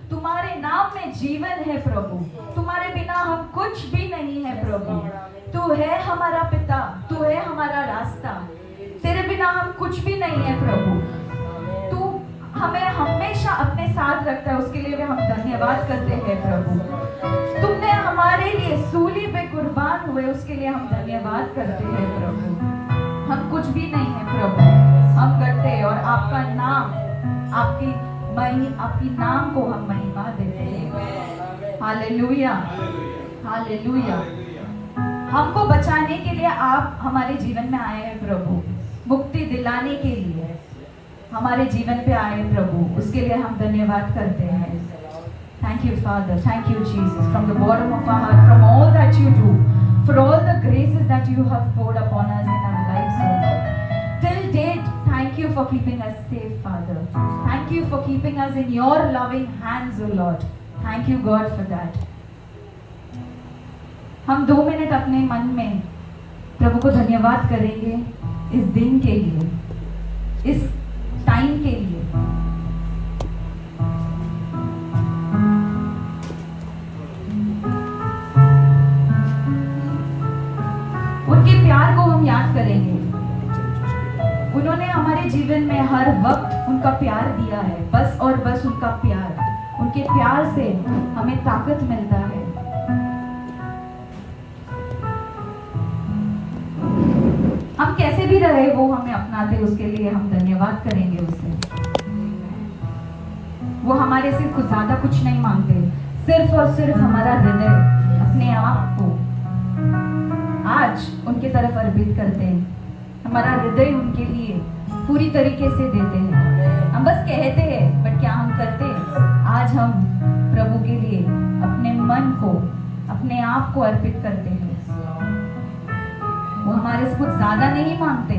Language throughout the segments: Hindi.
तुम्हारे नाम में जीवन है प्रभु, तुम्हारे बिना हम कुछ भी नहीं है प्रभु। तू है हमारा पिता, तू है हमारा रास्ता, तेरे बिना हम कुछ भी नहीं है प्रभु। तू हमें हमेशा अपने साथ रखता है, उसके लिए भी हम धन्यवाद करते हैं प्रभु। तुमने हमारे लिए सूली पे कुर्बान हुए, उसके लिए हम धन्यवाद करते हैं प्रभु। हम कुछ भी नहीं है प्रभु, हम करते हैं और आपका नाम, आपकी नाम को हम महिमा देते हैं। Hallelujah, hallelujah. हमको बचाने के लिए आप हमारे जीवन में आए हैं प्रभु, मुक्ति दिलाने के लिए हमारे जीवन पे आए हैं प्रभु, उसके लिए हम धन्यवाद करते हैं। Thank you Father, thank you Jesus, from the bottom of our heart, from all that you do, for all the graces that you have poured upon us in our lives, O Lord. Till date, thank you for keeping us safe, Father. Thank you for keeping us in your loving hands, O Lord. Thank you God for that. हम 2 मिनट अपने मन में प्रभु को धन्यवाद करेंगे इस दिन के लिए, इस टाइम के लिए। उनके प्यार को हम याद करेंगे। उन्होंने हमारे जीवन में हर वक्त उनका प्यार दिया है, बस और बस उनका प्यार। उनके प्यार से हमें ताकत मिलता है। हम कैसे भी रहे वो हमें अपनाते, उसके लिए हम धन्यवाद करेंगे उसे। वो हमारे से कुछ ज्यादा कुछ नहीं मांगते, सिर्फ और सिर्फ हमारा हृदय, अपने आप को आज उनके तरफ अर्पित करते हैं। हमारा हृदय उनके लिए पूरी तरीके से देते हैं। हम बस कहते हैं, बट क्या हम करते हैं? आज हम प्रभु के लिए अपने मन को, अपने आप को अर्पित करते हैं। वो हमारे से कुछ ज्यादा नहीं मांगते,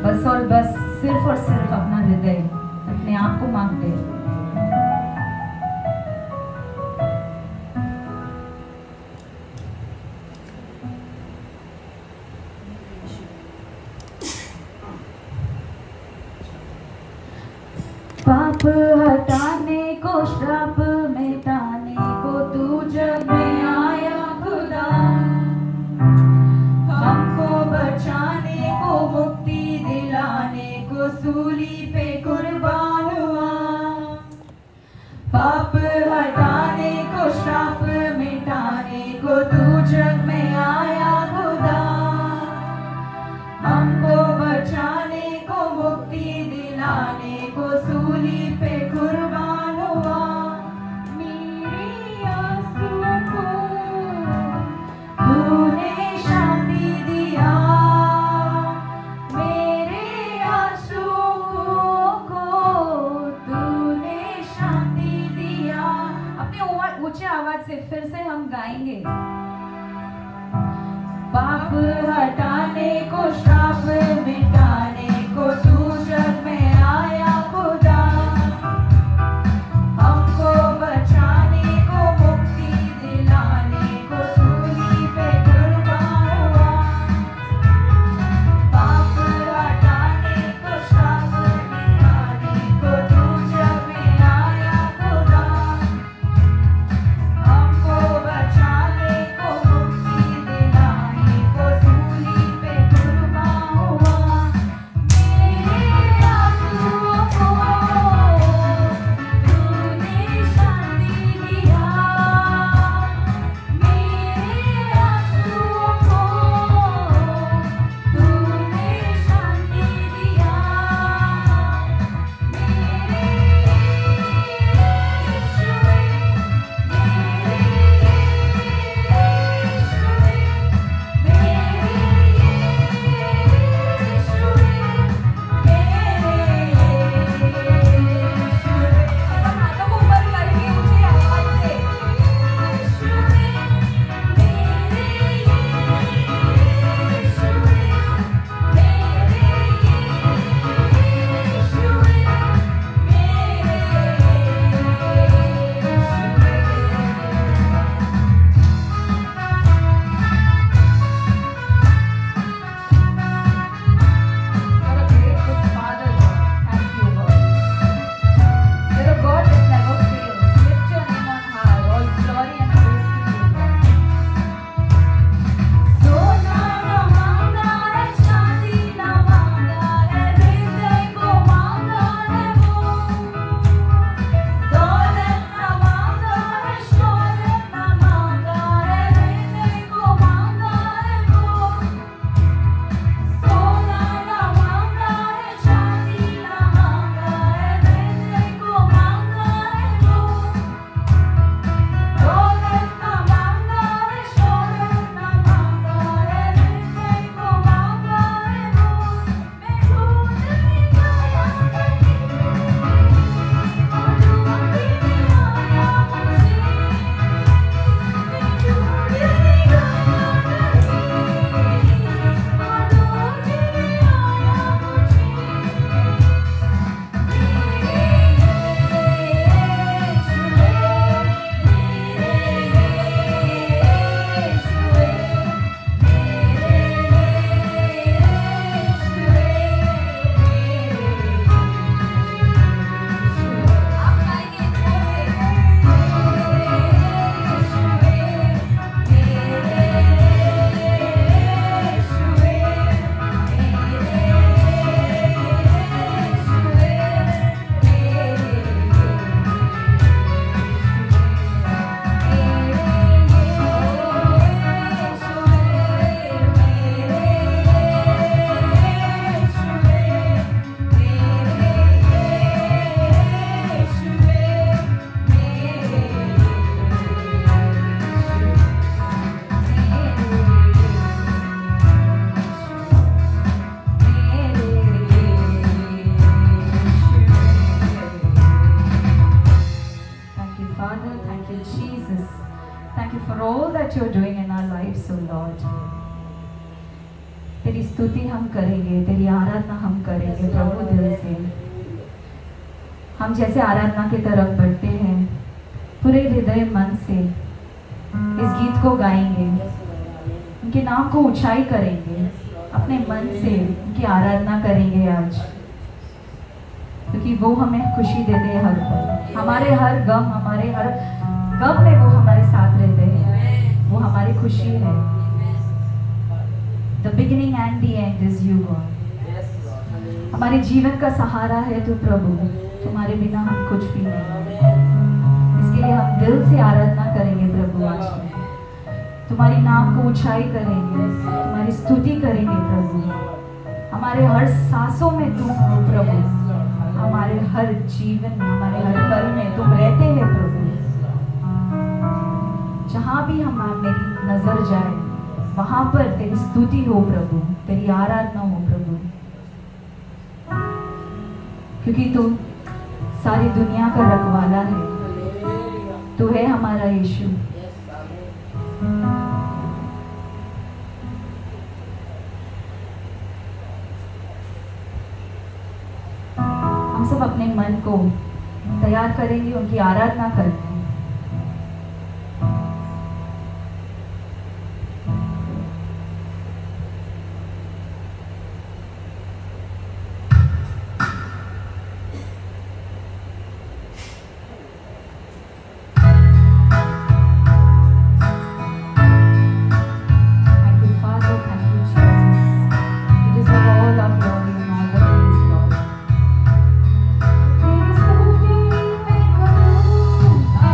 बस और बस सिर्फ और सिर्फ अपना हृदय, अपने आप को मांगते हैं। पाप हटाने को, श्राप मिटाने को तू जग में आया खुदा। हमको बचाने को, मुक्ति दिलाने को सूली पे कुर्बान हुआ। पाप हटाने को, श्राप मिटाने को तू जग में आया खुदा। हमको बचाने को, मुक्ति दिलाने को सूली पे कुर्बान हुआ। मेरी आंसुओं को तूने शांति दिया, मेरे आंसुओं को you are doing in our lives, O Lord. तेरी स्तुति हम करेंगे, तेरी आराधना हम करेंगे प्रभु दिल से। हम जैसे आराधना की तरफ बढ़ते हैं, पूरे हृदय मन से इस गीत को गाएंगे, उनके नाम को ऊंचाई करेंगे, अपने मन से उनकी आराधना करेंगे आज, क्योंकि वो हमें खुशी देते हैं हर पल। हमारे हर गम में वो हमारे साथ रहते हैं, वो हमारी खुशी है। The beginning and the end is you, God. हमारे जीवन का सहारा है तू प्रभु, तुम्हारे बिना हम कुछ भी नहीं। इसके लिए हम दिल से आराधना करेंगे प्रभु आज में, तुम्हारी नाम को ऊंचाई करेंगे, तुम्हारी स्तुति करेंगे प्रभु। हमारे हर सांसों में तुम हो प्रभु, हमारे हर जीवन में, हमारे हर पल में तुम रहते हैं प्रभु। जहाँ भी मेरी नजर जाए वहां पर तेरी स्तुति हो प्रभु, तेरी आराधना हो प्रभु, क्योंकि तू सारी दुनिया का रखवाला है, तू है हमारा यीशु। हम सब अपने मन को तैयार करेंगे उनकी आराधना करने। I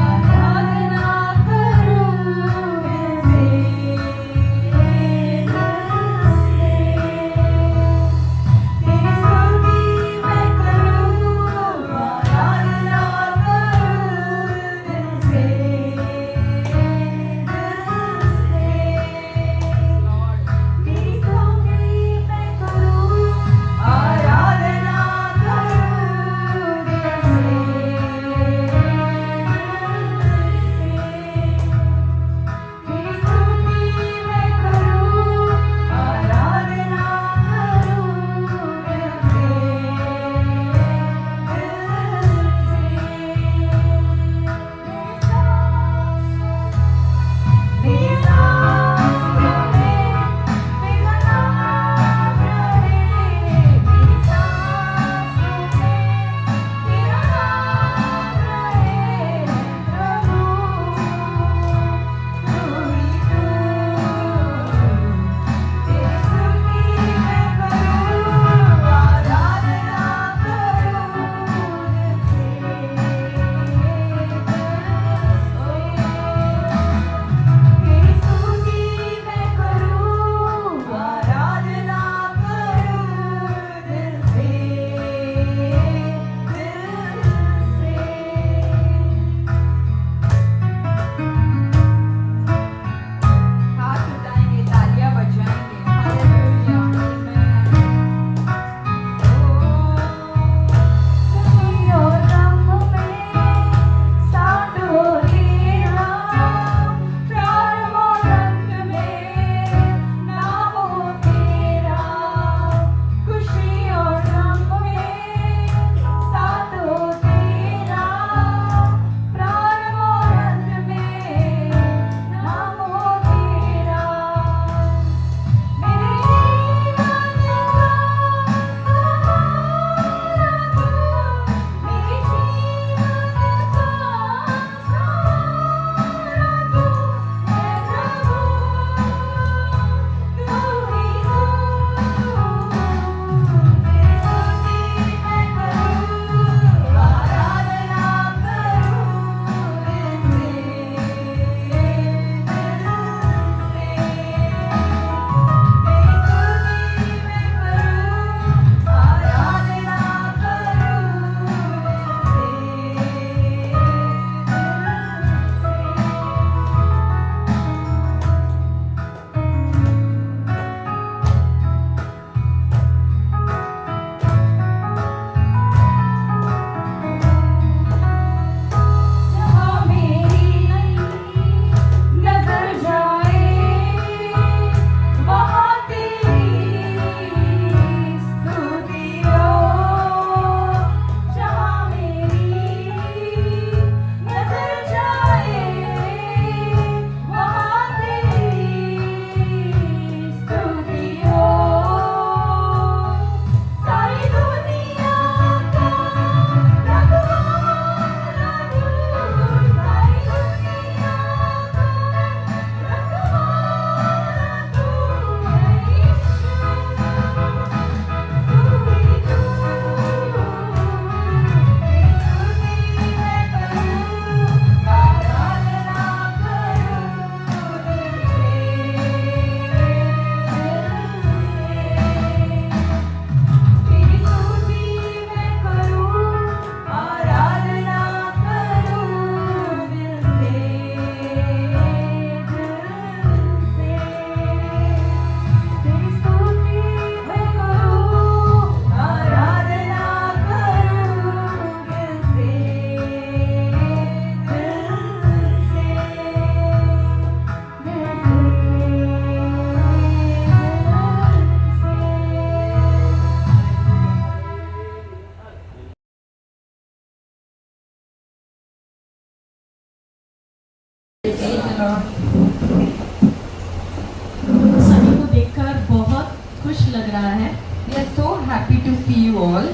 खुश लग रहा है We are so happy to see you all.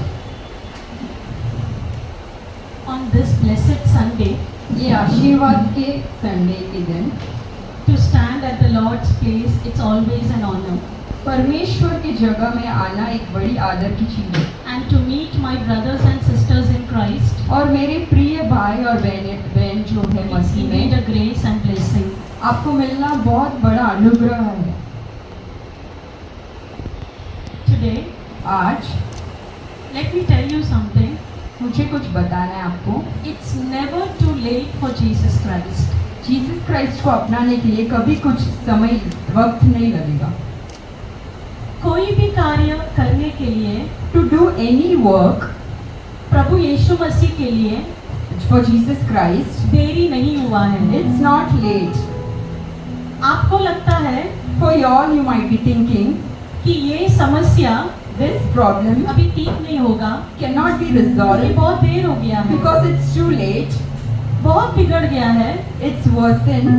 on this blessed Sunday ये आशीर्वाद के संडे के दिन to stand at the Lord's place. It's always an honor. परमेश्वर की जगह में आना एक बड़ी आदर की चीज है And to meet my brothers and sisters in Christ, और मेरे प्रिय भाई और बहन जो है it's मसीह indeed में a grace and blessing. आपको मिलना बहुत बड़ा अनुग्रह है। Today, आज let me tell you something. मुझे कुछ बताना है आपको। It's never too late for Jesus Christ. Jesus Christ को अपनाने के लिए कभी कुछ समय वक्त नहीं लगेगा। कोई भी कार्य करने के लिए टू डू एनी वर्क प्रभु यीशु मसीह के लिए फॉर जीसस क्राइस्ट देरी नहीं हुआ है। It's not let. आपको लगता है for your you might be thinking कि ये समस्या दिस प्रॉब्लम अभी ठीक नहीं होगा, कैन नॉट बी क्योंकि रिजॉल्व बहुत देर हो गया है, बिकॉज इट्स टू लेट, बहुत बिगड़ गया है, इट्स वर्सेंड,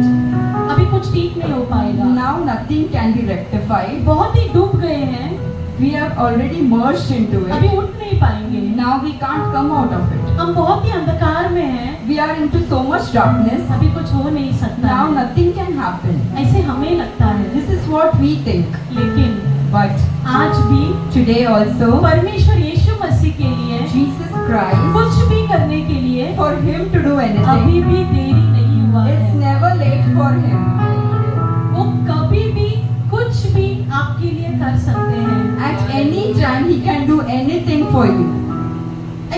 अभी कुछ ठीक नहीं हो पाएगा, now nothing can be rectified, बहुत ही डूब गए हैं, we have already merged into अभी इट, उठ नहीं पाएंगे, now we can't come out of it, हम बहुत ही अंधकार में हैं, we are into so much darkness, अभी कुछ हो नहीं सकता नाउ है। नथिंग कैन हैपन, ऐसे हमें लगता है, this is what we think, लेकिन बट आज भी टुडे आल्सो परमेश्वर यीशु मसीह के लिए जीसस क्राइस्ट कुछ भी करने के लिए for him to do अभी anything, भी देरी नहीं हुआ it's है। never late for him. वो कभी भी कुछ भी आपके लिए कर सकते हैं। At any time he can do anything for you.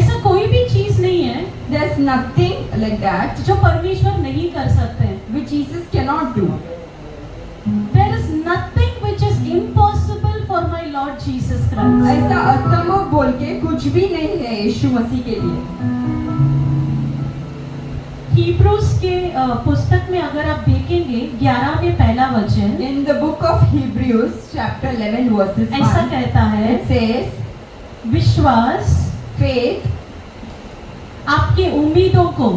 ऐसा कोई भी चीज नहीं है There's nothing like that जो परमेश्वर नहीं कर सकते। which Jesus cannot do. There is nothing which is impossible for my Lord Jesus Christ. ऐसा असंभव बोल के कुछ भी नहीं है यीशु मसीह के लिए। हीब्रूज के पुस्तक में अगर आप देखेंगे 11 में पहला वचन In the book of Hebrews chapter 11 verses ऐसा 1, कहता है, it says, विश्वास faith, आपके उम्मीदों को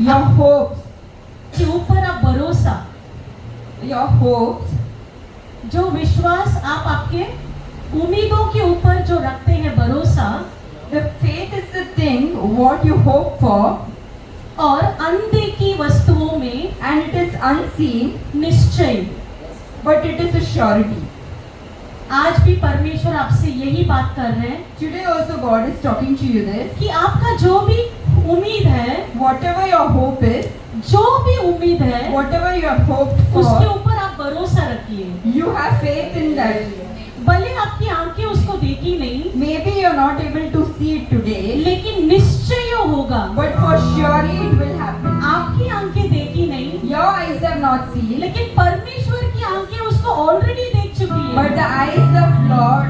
your hopes, के ऊपर आप भरोसा, your hopes, जो विश्वास आप आपके उम्मीदों के ऊपर जो रखते हैं भरोसा, the faith is the thing what you hope for और अनदेखी वस्तुओं में and it is unseen निश्चय। but it is a surety. आज भी परमेश्वर आपसे यही बात कर रहे हैं Today also God is talking to you this. कि आपका जो भी उम्मीद है, Whatever your hope is, जो भी उम्मीद है, whatever you have hoped उसके for, ऊपर आप भरोसा रखिए। you have faith in that. भले आपकी आंखें उसको देखी नहीं, Maybe you are not able to see it today, लेकिन निश्चय होगा। but for surely it will happen. आपकी आंखें देखी नहीं, Your eyes have not seen, लेकिन परमेश्वर की आंखें उसको ऑलरेडी देख चुकी but है। the eyes of Lord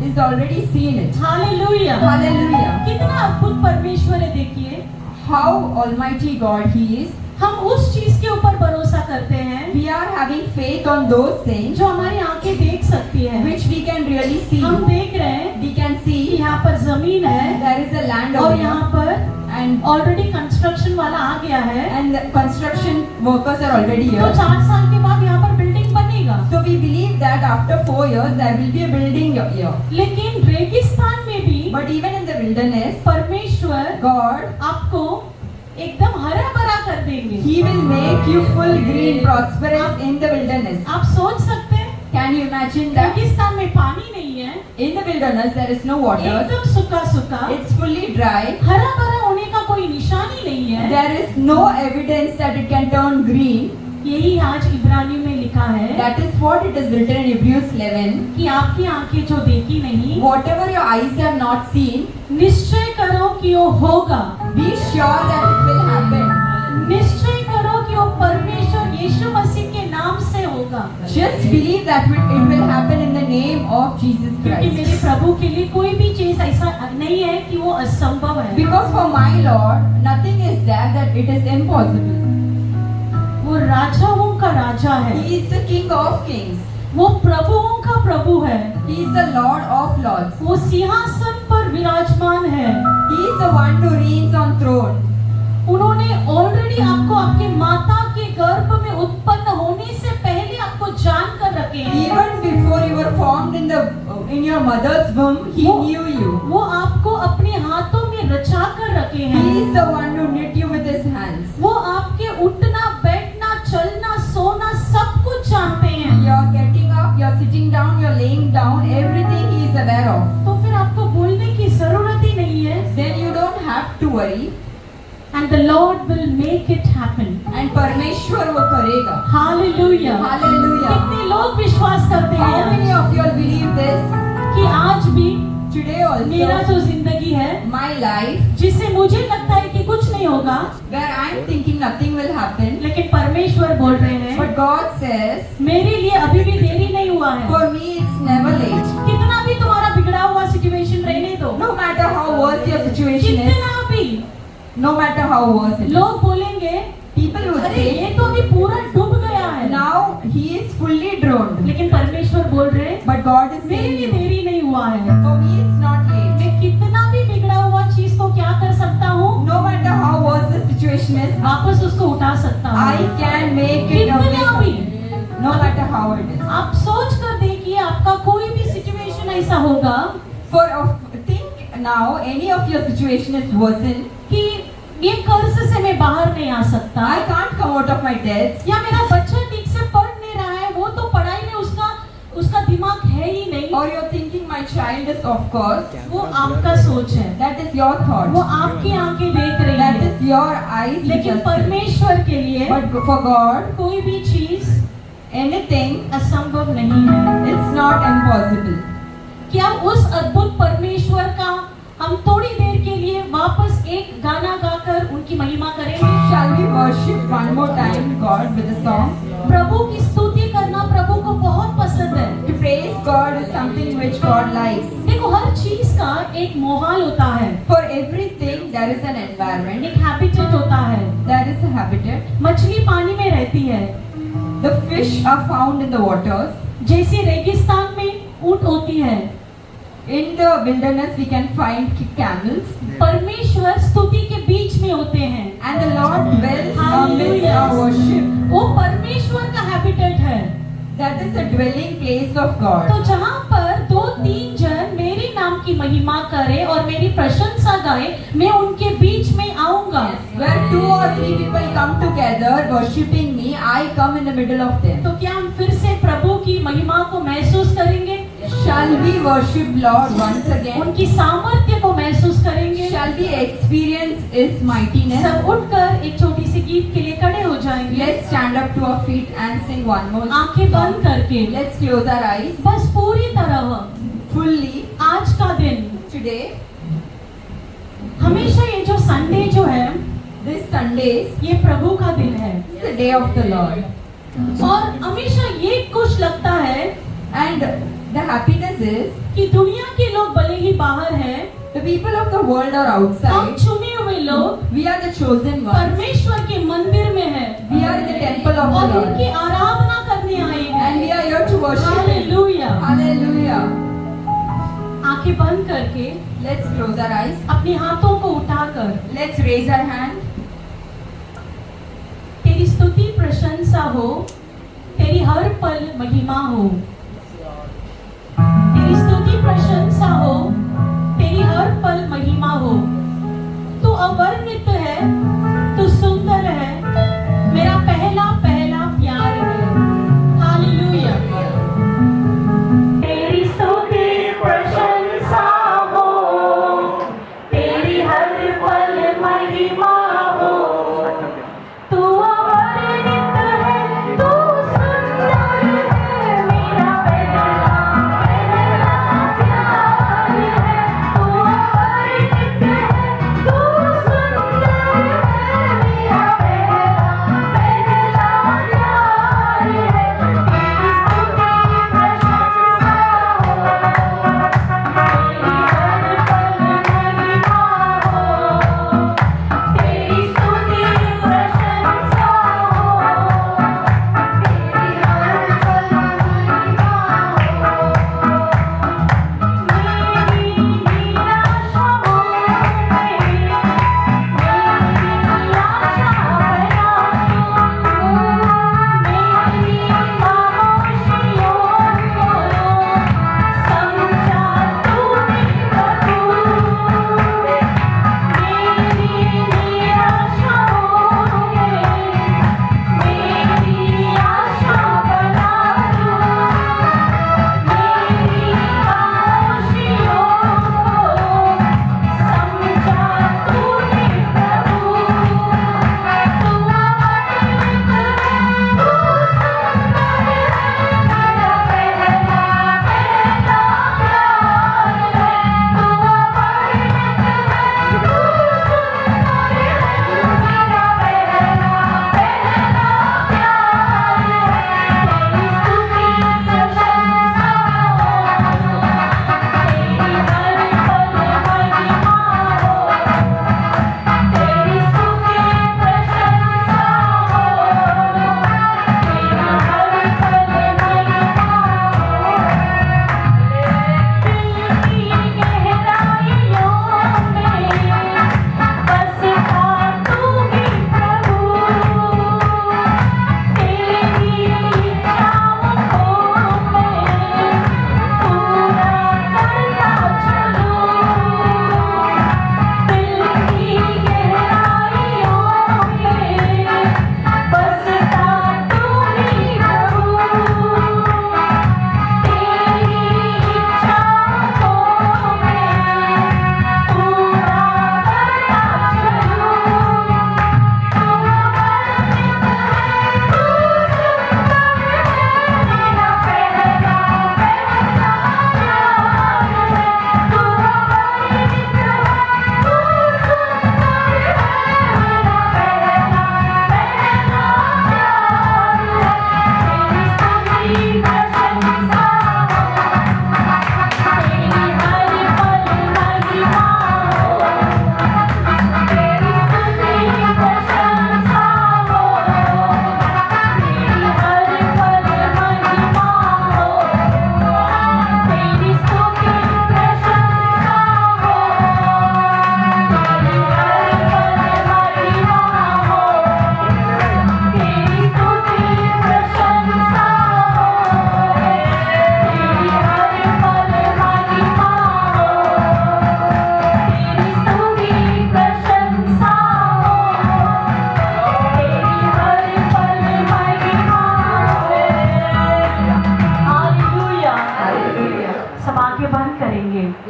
is already seen it. Hallelujah. Hallelujah. कितना अद्भुत परमेश्वर है, देखिए। How almighty God He is. हम उस चीज के ऊपर भरोसा करते हैं We are having faith on those things जो हमारी आंखें देख सकती है। which we can really see. हम देख रहे हैं We can कि see यहाँ पर जमीन है there is a land और over यहाँ here पर and ऑलरेडी कंस्ट्रक्शन वाला आ गया है, the construction workers are already तो here. 4 साल के बाद यहाँ पर बिल्डिंग बनेगा। So we believe that after 4 years there will be a building here. लेकिन रेगिस्तान में भी But even in the wilderness, परमेश्वर God, आपको एकदम हरा भरा कर देंगे। He will make you full green, prosperous in the wilderness. आप सोच सकते हैं Can you imagine that? रेगिस्तान में पानी नहीं है, In the wilderness there is no water. एकदम सूखा सूखा, It's fully dry. हरा भरा होने का कोई निशानी नहीं है। There is no evidence that it can turn green. यही आज इब्रानियों में लिखा है That is what it is written in Hebrews 11. कि आपकी आंखें जो देखी नहीं, Whatever your eyes have not seen, निश्चय करो कि वो होगा। be sure that it will happen. निश्चय करो कि वो परमेश्वर यीशु मसीह के नाम से होगा, Just believe that it will happen in the name of Jesus क्योंकि मेरे Christ. प्रभु के लिए कोई भी चीज ऐसा नहीं है कि वो असंभव है। Because for my Lord, nothing is there that it is impossible. वो राजाओं का राजा है, He is the King of Kings. वो प्रभुओं का प्रभु है, He is the Lord of Lords. वो सिंहासन पर विराजमान है। He is the one who reigns on throne. उन्होंने ऑलरेडी आपको आपके माता के गर्भ में उत्पन्न होने से पहले आपको जानकर रखे हैं। Even before you were formed in your mother's womb, He वो- knew you. वो आपको अपने हाथों में रचा कर रखे He हैं। is the one who knit you with His hands. वो आपके उठना, बैठना, चलना, सोना सब कुछ जानते हैं। You're getting up, you're sitting down, you're laying down, everything He is aware of. तो फिर आपको बोलने की जरूरत ही नहीं है। Then you don't have to worry. And the Lord will make it happen. And परमेश्वर वो करेगा. Hallelujah. Hallelujah. कितने लोग विश्वास करते How हैं many of you all believe this? कि आज भी Today मेरा also, जो जिंदगी है, my life, जिससे मुझे लगता है कि कुछ नहीं होगा, where I'm thinking nothing will happen, लेकिन परमेश्वर बोल रहे हैं but God says, मेरे लिए अभी भी देरी नहीं हुआ है। for me it's never late. कितना भी तुम्हारा बिगड़ा हुआ सिचुएशन रहने दो, No matter how worse your situation is, कितना भी no matter how worse it is, लोग बोलेंगे people would अरे ये say, तो अभी पूरा डूब गया है, now he is fully drowned. लेकिन परमेश्वर बोल रहे हैं But God is मेरे saying, लिए you, देरी नहीं हुआ है। for me it's not late. मैं कितना भी बिगड़ा हुआ चीज को क्या कर सकता हूँ, No matter how worse the situation is, वापस उसको उठा सकता हूँ। I can make it a कितना भी way. No matter how it is. आप सोच कर देखिए, आपका कोई भी सिचुएशन ऐसा होगा Think now, any of your situation is worsened. कि ये कर्ज से मैं बाहर नहीं आ सकता, I can't come out of my debts. या मेरा बच्चा ठीक से पढ़ नहीं रहा है, वो तो पढ़ाई में उसका दिमाग है ही नहीं। Or you're thinking my child is of course. वो आपका सोच है, That is your वो thought. आपकी आंखें देख रही That है, is your eyes. which लेकिन are seeing. परमेश्वर के लिए But for God, कोई भी चीज anything, असंभव नहीं है। it's not impossible. क्या उस अद्भुत परमेश्वर का हम थोड़ी देर के लिए वापस एक गाना गाकर उनकी महिमा करेंगे? Shall we worship one more time God with a song? प्रभु की स्तुति करना प्रभु को बहुत पसंद है। To praise God is something which God likes. देखो, हर चीज का एक माहौल होता है, For everything there is an environment, एक हैबिटेट होता है। there is a habitat. मछली पानी में रहती है, The fish are found in the waters. जैसे रेगिस्तान में ऊंट होती है। In the wilderness we can find camels. परमेश्वर स्तुति के बीच में होते हैं। And the Lord dwells amidst Hallelujah. our worship. वो परमेश्वर का हैबिटेट है। That is the dwelling place of God. तो जहाँ पर 2-3 जन मेरे नाम की महिमा करे और मेरी प्रशंसा गाए, मैं उनके बीच में आऊंगा। Where 2 or 3 people come together worshipping me, I come in the middle of them. तो क्या हम फिर से प्रभु की महिमा को महसूस करेंगे? Shall we worship Lord once again? उनकी सामर्थ्य को महसूस करेंगे? Shall we experience His mightiness? सब उठकर एक छोटी सी गीत के लिए खड़े हो जाएंगे, Let's stand up to our feet and sing one more आंखें बंद song. करके। Let's close our eyes बस पूरी तरह fully आज का दिन, today. हमेशा ये जो संडे जो है, This Sundays ये प्रभु का दिन है। is the day of the Lord. और हमेशा ये कुछ लगता है And the happiness is कि दुनिया के लोग भले ही बाहर हैं, the people of the world are हम outside. चुने हुए लोग We are the chosen ones. परमेश्वर के मंदिर में हैं We are in the temple of और the Lord. उनकी आराधना करने आए And we हैं। are here to worship Him. Hallelujah. Hallelujah. आंखें बंद करके Let's close our eyes. अपने हाथों को उठाकर Let's raise our hand. तेरी स्तुति प्रशंसा हो, तेरी हर पल महिमा हो। तेरी स्तुति प्रशंसा हो, तेरी हर पल महिमा हो। तू अवर्णित है, तू सुंदर है, मेरा पहला पहला प्यार है। हालेलुया। तेरी स्तुति प्रशंसा हो, तेरी हर पल महिमा हो। तू अवर्णित है, तू सुंदर है, मेरा पहला पहला प्यार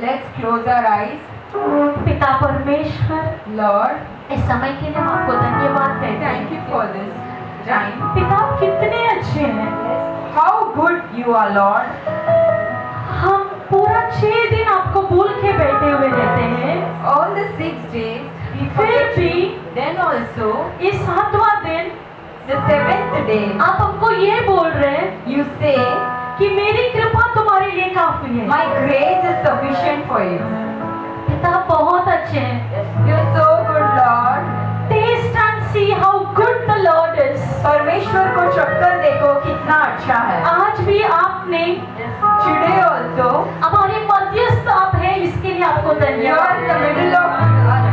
Let's close our eyes. पिता परमेश्वर, Lord, इस समय के लिए हम आपको धन्यवाद देते हैं। thank you for this time. पिता आप कितने अच्छे हैं। How good you are, Lord. हम पूरा 6 दिन आपको भूल के बैठे हुए रहते हैं, All the 6 days we फिर forget भी you. Then also, इस 7वां दिन the 7th day, आप हमको ये बोल रहे हैं you say, कि मेरी कृपा तुम्हारे लिए काफी है। my grace is sufficient for you. पिता आप बहुत अच्छे हैं। You're so good, Lord. Taste and see how good the Lord is। परमेश्वर को चक्कर देखो कितना अच्छा है. आज भी आपने Today also, हमारे मध्यस्थ आप हैं, इसके लिए आपको you are धन्यवाद। in the middle of us.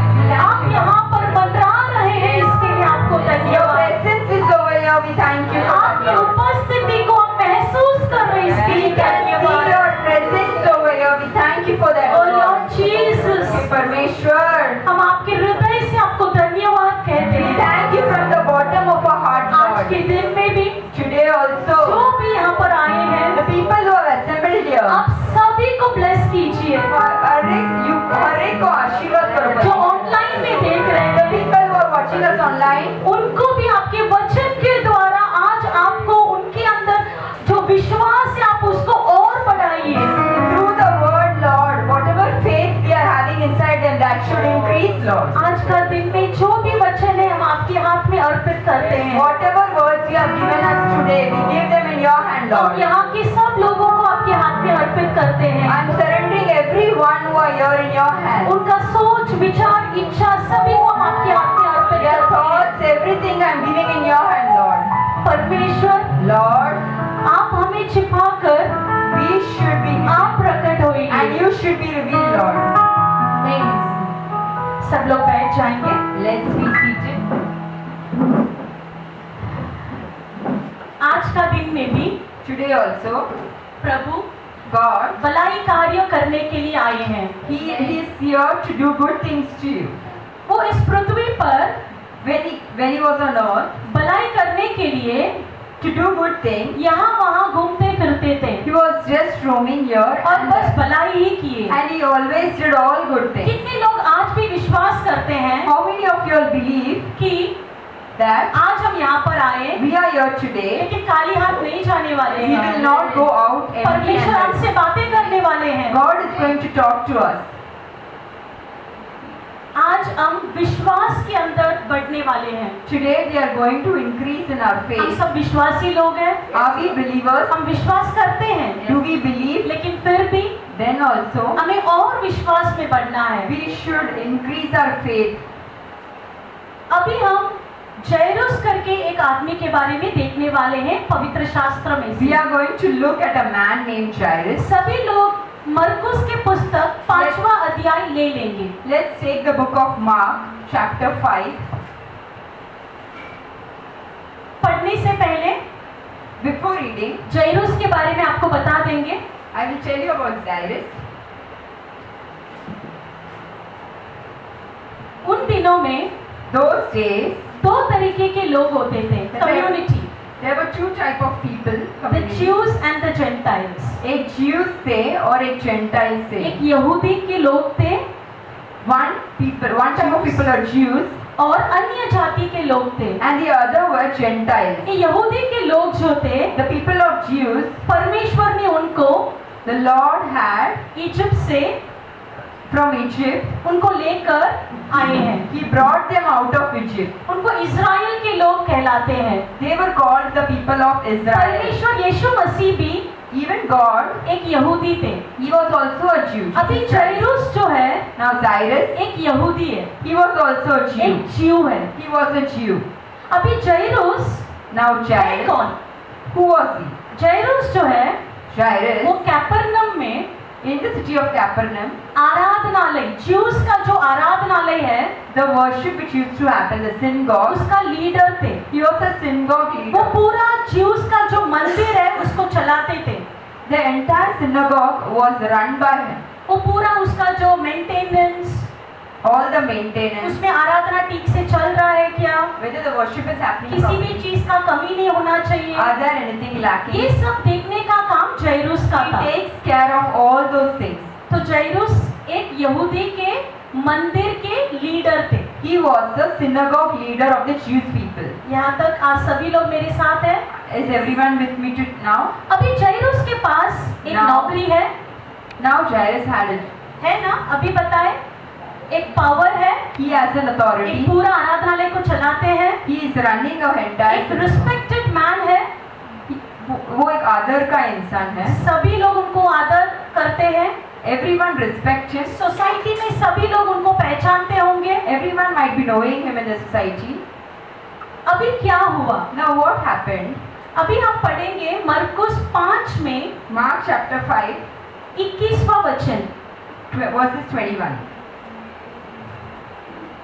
आप यहाँ पर मंडरा रहे हैं, इसके लिए आपको Your धन्यवाद। presence is over here. We thank you for that, आपकी Lord. उपस्थिति को हम महसूस कर रहे हैं, इसके We लिए can see धन्यवाद। your presence over here. We thank you for that, Oh Lord. Lord Jesus, परमेश्वर, हम आपके हृदय से आपको धन्यवाद कहते we हैं। thank you from the bottom of our heart, आज Lord. के दिन में भी Today जो also, भी यहाँ पर आए हैं, the people who have assembled here, आप सभी को ब्लेस कीजिए। हर एक को आशीर्वाद करो. जो ऑनलाइन में देख रहे The हैं, people who are watching us online, उनको भी आपके वचन के द्वारा आज आपको उनके अंदर जो विश्वास है आप उसको और बढ़ाइए। through the word, Lord, whatever faith we are having inside them, that should increase, Lord. आज का दिन में जो भी वचन है हम आपके हाथ में अर्पित करते हैं। Whatever words you have given us today, we give them in your hand, हम Lord. यहाँ के सब लोगों को आपके हाथ में अर्पित करते हैं। I'm surrendering everyone who are here in your hand. उनका सोच, विचार, इच्छा सभी को हम आपके हाथ में अर्पित Their करते हैं। thoughts, everything I'm giving in your hand, Lord. परमेश्वर, Lord, आप हमें छिपाकर we should be, आप प्रकट and होइए। you should be revealed, Lord. सब लोग बैठ जाएंगे। Let's be seated. आज का दिन में भी Today also, प्रभु God, भलाई कार्य करने के लिए आए हैं। He is here to do good things to you. वो इस पृथ्वी पर When he was on earth, भलाई करने के लिए to do good things, यहाँ वहाँ घूमते फिरते थे he was just roaming here और and बस there. भलाई ही किए। And he always did all good things. कितने लोग आज भी विश्वास करते हैं How many of you all believe कि that आज हम यहाँ पर आए we are here today? लेकिन खाली हाथ नहीं जाने वाले We will not हैं। go out empty परमेश्वर handed. हमसे बातें करने वाले हैं। God is going to talk to us. आज हम विश्वास के अंदर बढ़ने वाले हैं। Today we are going to increase in our हम faith. सब विश्वासी लोग हैं, Are we believers? हम विश्वास करते हैं, Do we believe? लेकिन फिर भी Then also हमें और विश्वास में बढ़ना है। we should increase our faith. अभी हम जैरुस करके एक आदमी के बारे में देखने वाले हैं पवित्र शास्त्र में We से। are going to look at a man named Jairus. सभी लोग मरकुस के पुस्तक 5वां अध्याय ले लेंगे। Let's take the book of Mark, chapter 5. पढ़ने से पहले Before reading, जैरुस के बारे में आपको बता देंगे। I will tell you about Jairus. उन दिनों में Those days, 2 तरीके के लोग होते थे community, there were 2 type of people. The community. Jews and the Gentiles. एक Jews थे और एक Gentiles थे. एक यहूदी के लोग थे One type of people are Jews और अन्य जाति के लोग थे। and the other were Gentiles. ये यहूदी के लोग जो थे, The people of Jews, परमेश्वर ने उनको the Lord had इजिप्ट से from Egypt, उनको लेकर आए हैं। He brought them out of Egypt. उनको इज़राइल के लोग कहलाते हैं। They were called the people of Israel. परमेश्वर यीशु मसीह भी Even God, एक यहूदी थे। He was also a Jew. अभी जैरुस जो है Now Cyrus, एक यहूदी है, he was also a Jew. एक ज्यू है। He was a Jew. अभी जैरुस Now है Jairus, कौन? who was he? जैरुस जो है वो Jairus, कैपरनम में in the city of Capernaum, आराधनालय, ज्यूस का जो आराधनालय है the worship which used to happen, the synagogue, उसका लीडर थे। he was a synagogue वो leader. पूरा ज्यूस का जो मंदिर है उसको चलाते थे। The entire synagogue was run by him. वो पूरा उसका जो मेंटेनेंस, All the maintenance, उसमें आराधना ठीक से चल रहा है क्या, whether the worship is happening किसी भी properly, चीज का कमी नहीं होना चाहिए, are there anything lacking? ये सब देखने का काम जैरुस का He था। takes care of all those things. तो जैरुस एक यहूदी के मंदिर के लीडर थे। He was the synagogue leader of the Jewish people. यहाँ तक आज सभी लोग मेरे साथ हैं। Is everyone with me now? अभी जैरुस के पास एक Now- नौकरी है Now Jairus had it. है ना? अभी बताए, एक पावर है, He has an एक authority. पूरा आराधनालय को चलाते हैं, He is running a एक entire. रिस्पेक्टेड मैन है, वो एक आदर का इंसान है. सभी लोग उनको आदर करते हैं, Everyone respects him. सोसाइटी में सभी लोग उनको पहचानते होंगे। Everyone might be knowing him in the society. अभी क्या हुआ? Now what happened? अभी हम पढ़ेंगे मरकुस 5 में Mark chapter 5, 21वां वचन। verses 21.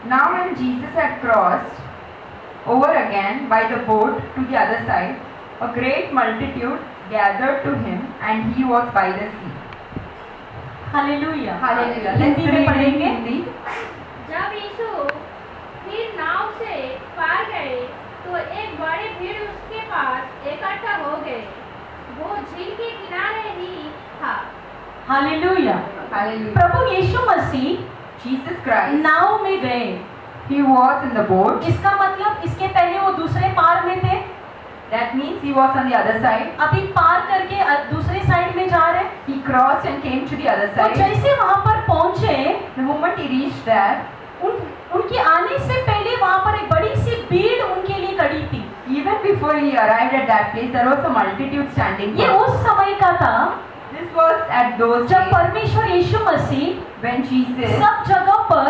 Now when Jesus had crossed over again by the boat to the other side, a great multitude gathered to him, and he was by the sea. Hallelujah. Hallelujah. Let's Hindi में read in पढ़ेंगे। Hindi. जब यीशु फिर नाव से पार गए तो एक बड़ी भीड़ उसके पास इकट्ठा हो गए। वो झील के किनारे ही था। हालेलुया। Hallelujah. प्रभु यीशु मसीह Jesus Christ, नाव में गए। he was in the boat. इसका मतलब इसके पहले वो दूसरे पार में थे, That means he was on the other side. अभी पार करके दूसरे साइड में जा रहे। He crossed and came to the other तो side. जैसे वहां पर पहुंचे, The moment he reached there, उनके आने से पहले वहां पर एक बड़ी सी भीड़ उनके लिए खड़ी थी। even before he arrived at that place, there was a multitude standing. ये for him. उस समय का था This was at those जब days परमेश्वर यीशु मसीह when Jesus, सब जगह पर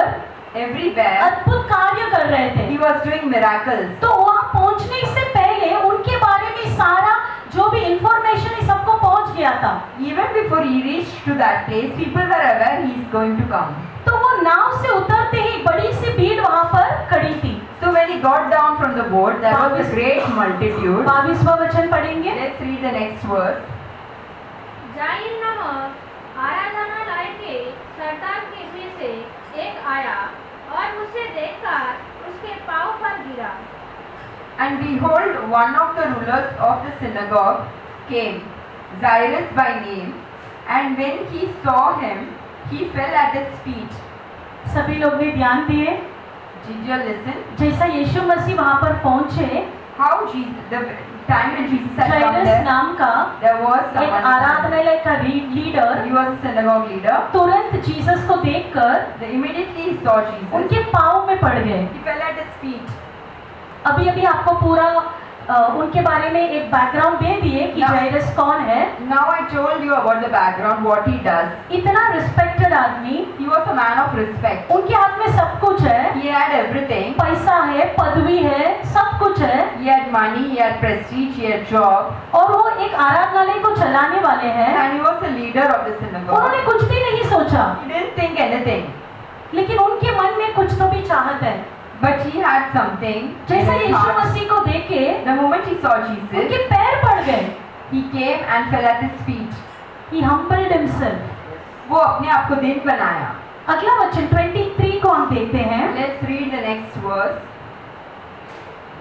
everywhere, अद्भुत कार्य कर रहे थे। he was doing miracles. तो वहां पहुंचने से पहले उनके बारे में सारा जो भी इंफॉर्मेशन है सबको पहुंच गया था। Even before he reached to that place, people were aware he is going to come. तो वो नाव से उतरते ही बड़ी सी भीड़ वहां पर खड़ी थी। So when he got down from the boat, there was a great multitude. 22वां वचन पढ़ेंगे। Let's read the next verse. जाइन नामक आराधनालय के सरदार के में से एक आया और उसे देखकर उसके पांव पर गिरा। And behold, one of the rulers of the synagogue came, Jairus by name, and when he saw him, he fell at his feet. सभी लोग ने ध्यान दिए, Did you listen? जैसा यीशु मसीह वहां पर पहुंचे, How Jesus, the time when Jesus had come जाइरस there, नाम का there was एक someone. आराधनालय का leader He was a synagogue leader. तुरंत जीसस को देखकर Immediately he saw Jesus. उनके पाँव में पड़ गए। He fell at his feet. अभी अभी आपको पूरा उनके बारे में एक बैकग्राउंड दे दिए कि Now- जाइरस कौन है। Now I told you about the background, what he does. इतना रिस्पेक्टेड आदमी, He was a man of respect. उनके हाथ में सब कुछ है, He had everything. पैसा है, पदवी है, सब कुछ है, He had money, he had prestige, he had job. और वो एक आराधनालय को चलाने वाले हैं। And he was the leader of the synagogue. उन्होंने कुछ भी नहीं सोचा, He didn't think anything. लेकिन उनके मन में कुछ तो भी चाहत है। But he had something in जैसे his यीशु heart. मसीह को देखे The moment he saw Jesus, उनके पैर पड़ गए। he came and fell at his feet. He humbled himself. वो अपने आप को दिन बनाया. अगला वचन 23 को हम देखते हैं। Let's read the next verse.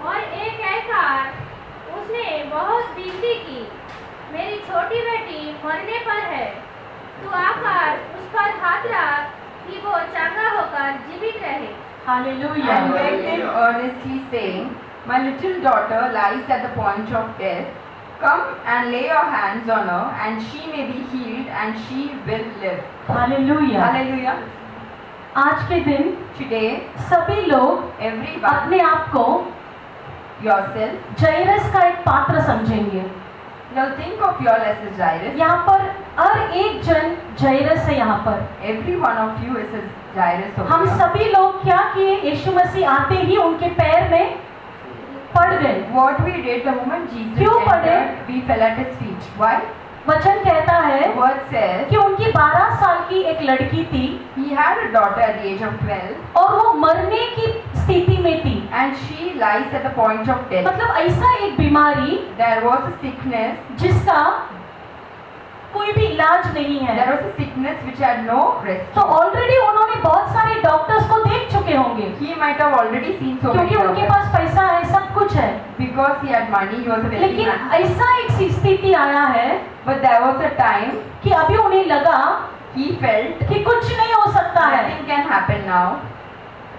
और एक कहकर उसने बहुत विनती की, मेरी छोटी बेटी मरने पर है, तू आकर उस पर हाथ रख कि वो चंगा होकर जीवित रहे। Hallelujah. And begged him earnestly, saying, My little daughter lies at the point of death. Come and lay your hands on her, and she may be healed, and she will live. Hallelujah. Hallelujah. आज के दिन Today, सभी लोग everyone, अपने आप को yourself, जाइरस का एक पात्र समझेंगे। now think of yourself as Jairus. यहाँ पर हर एक जन जाइरस है। यहाँ पर Every one of you is a Jairus over हम here. सभी लोग क्या किए, यीशु मसीह आते ही उनके पैर में पड़ गए। What we did the moment Jesus क्यों पढ़े? entered, we fell at his feet. Why? वचन कहता है The word says कि उनकी 12 साल की एक लड़की थी he had a daughter at the age of 12, और वो मरने की स्थिति में थी। and she lies at the point of death. मतलब ऐसा एक बीमारी There was a sickness. जिसका कोई भी इलाज नहीं है। There was a sickness which had no rescue. तो ऑलरेडी उन्होंने बहुत सारे डॉक्टर्स को देख चुके होंगे, He might have already seen so many क्योंकि उनके doctors. पास पैसा है, सब कुछ है। Because he had money, he was a wealthy लेकिन man. ऐसा एक स्थिति आया है But there was a time कि अभी उन्हें लगा he felt कि कुछ नहीं हो सकता है। nothing can happen now.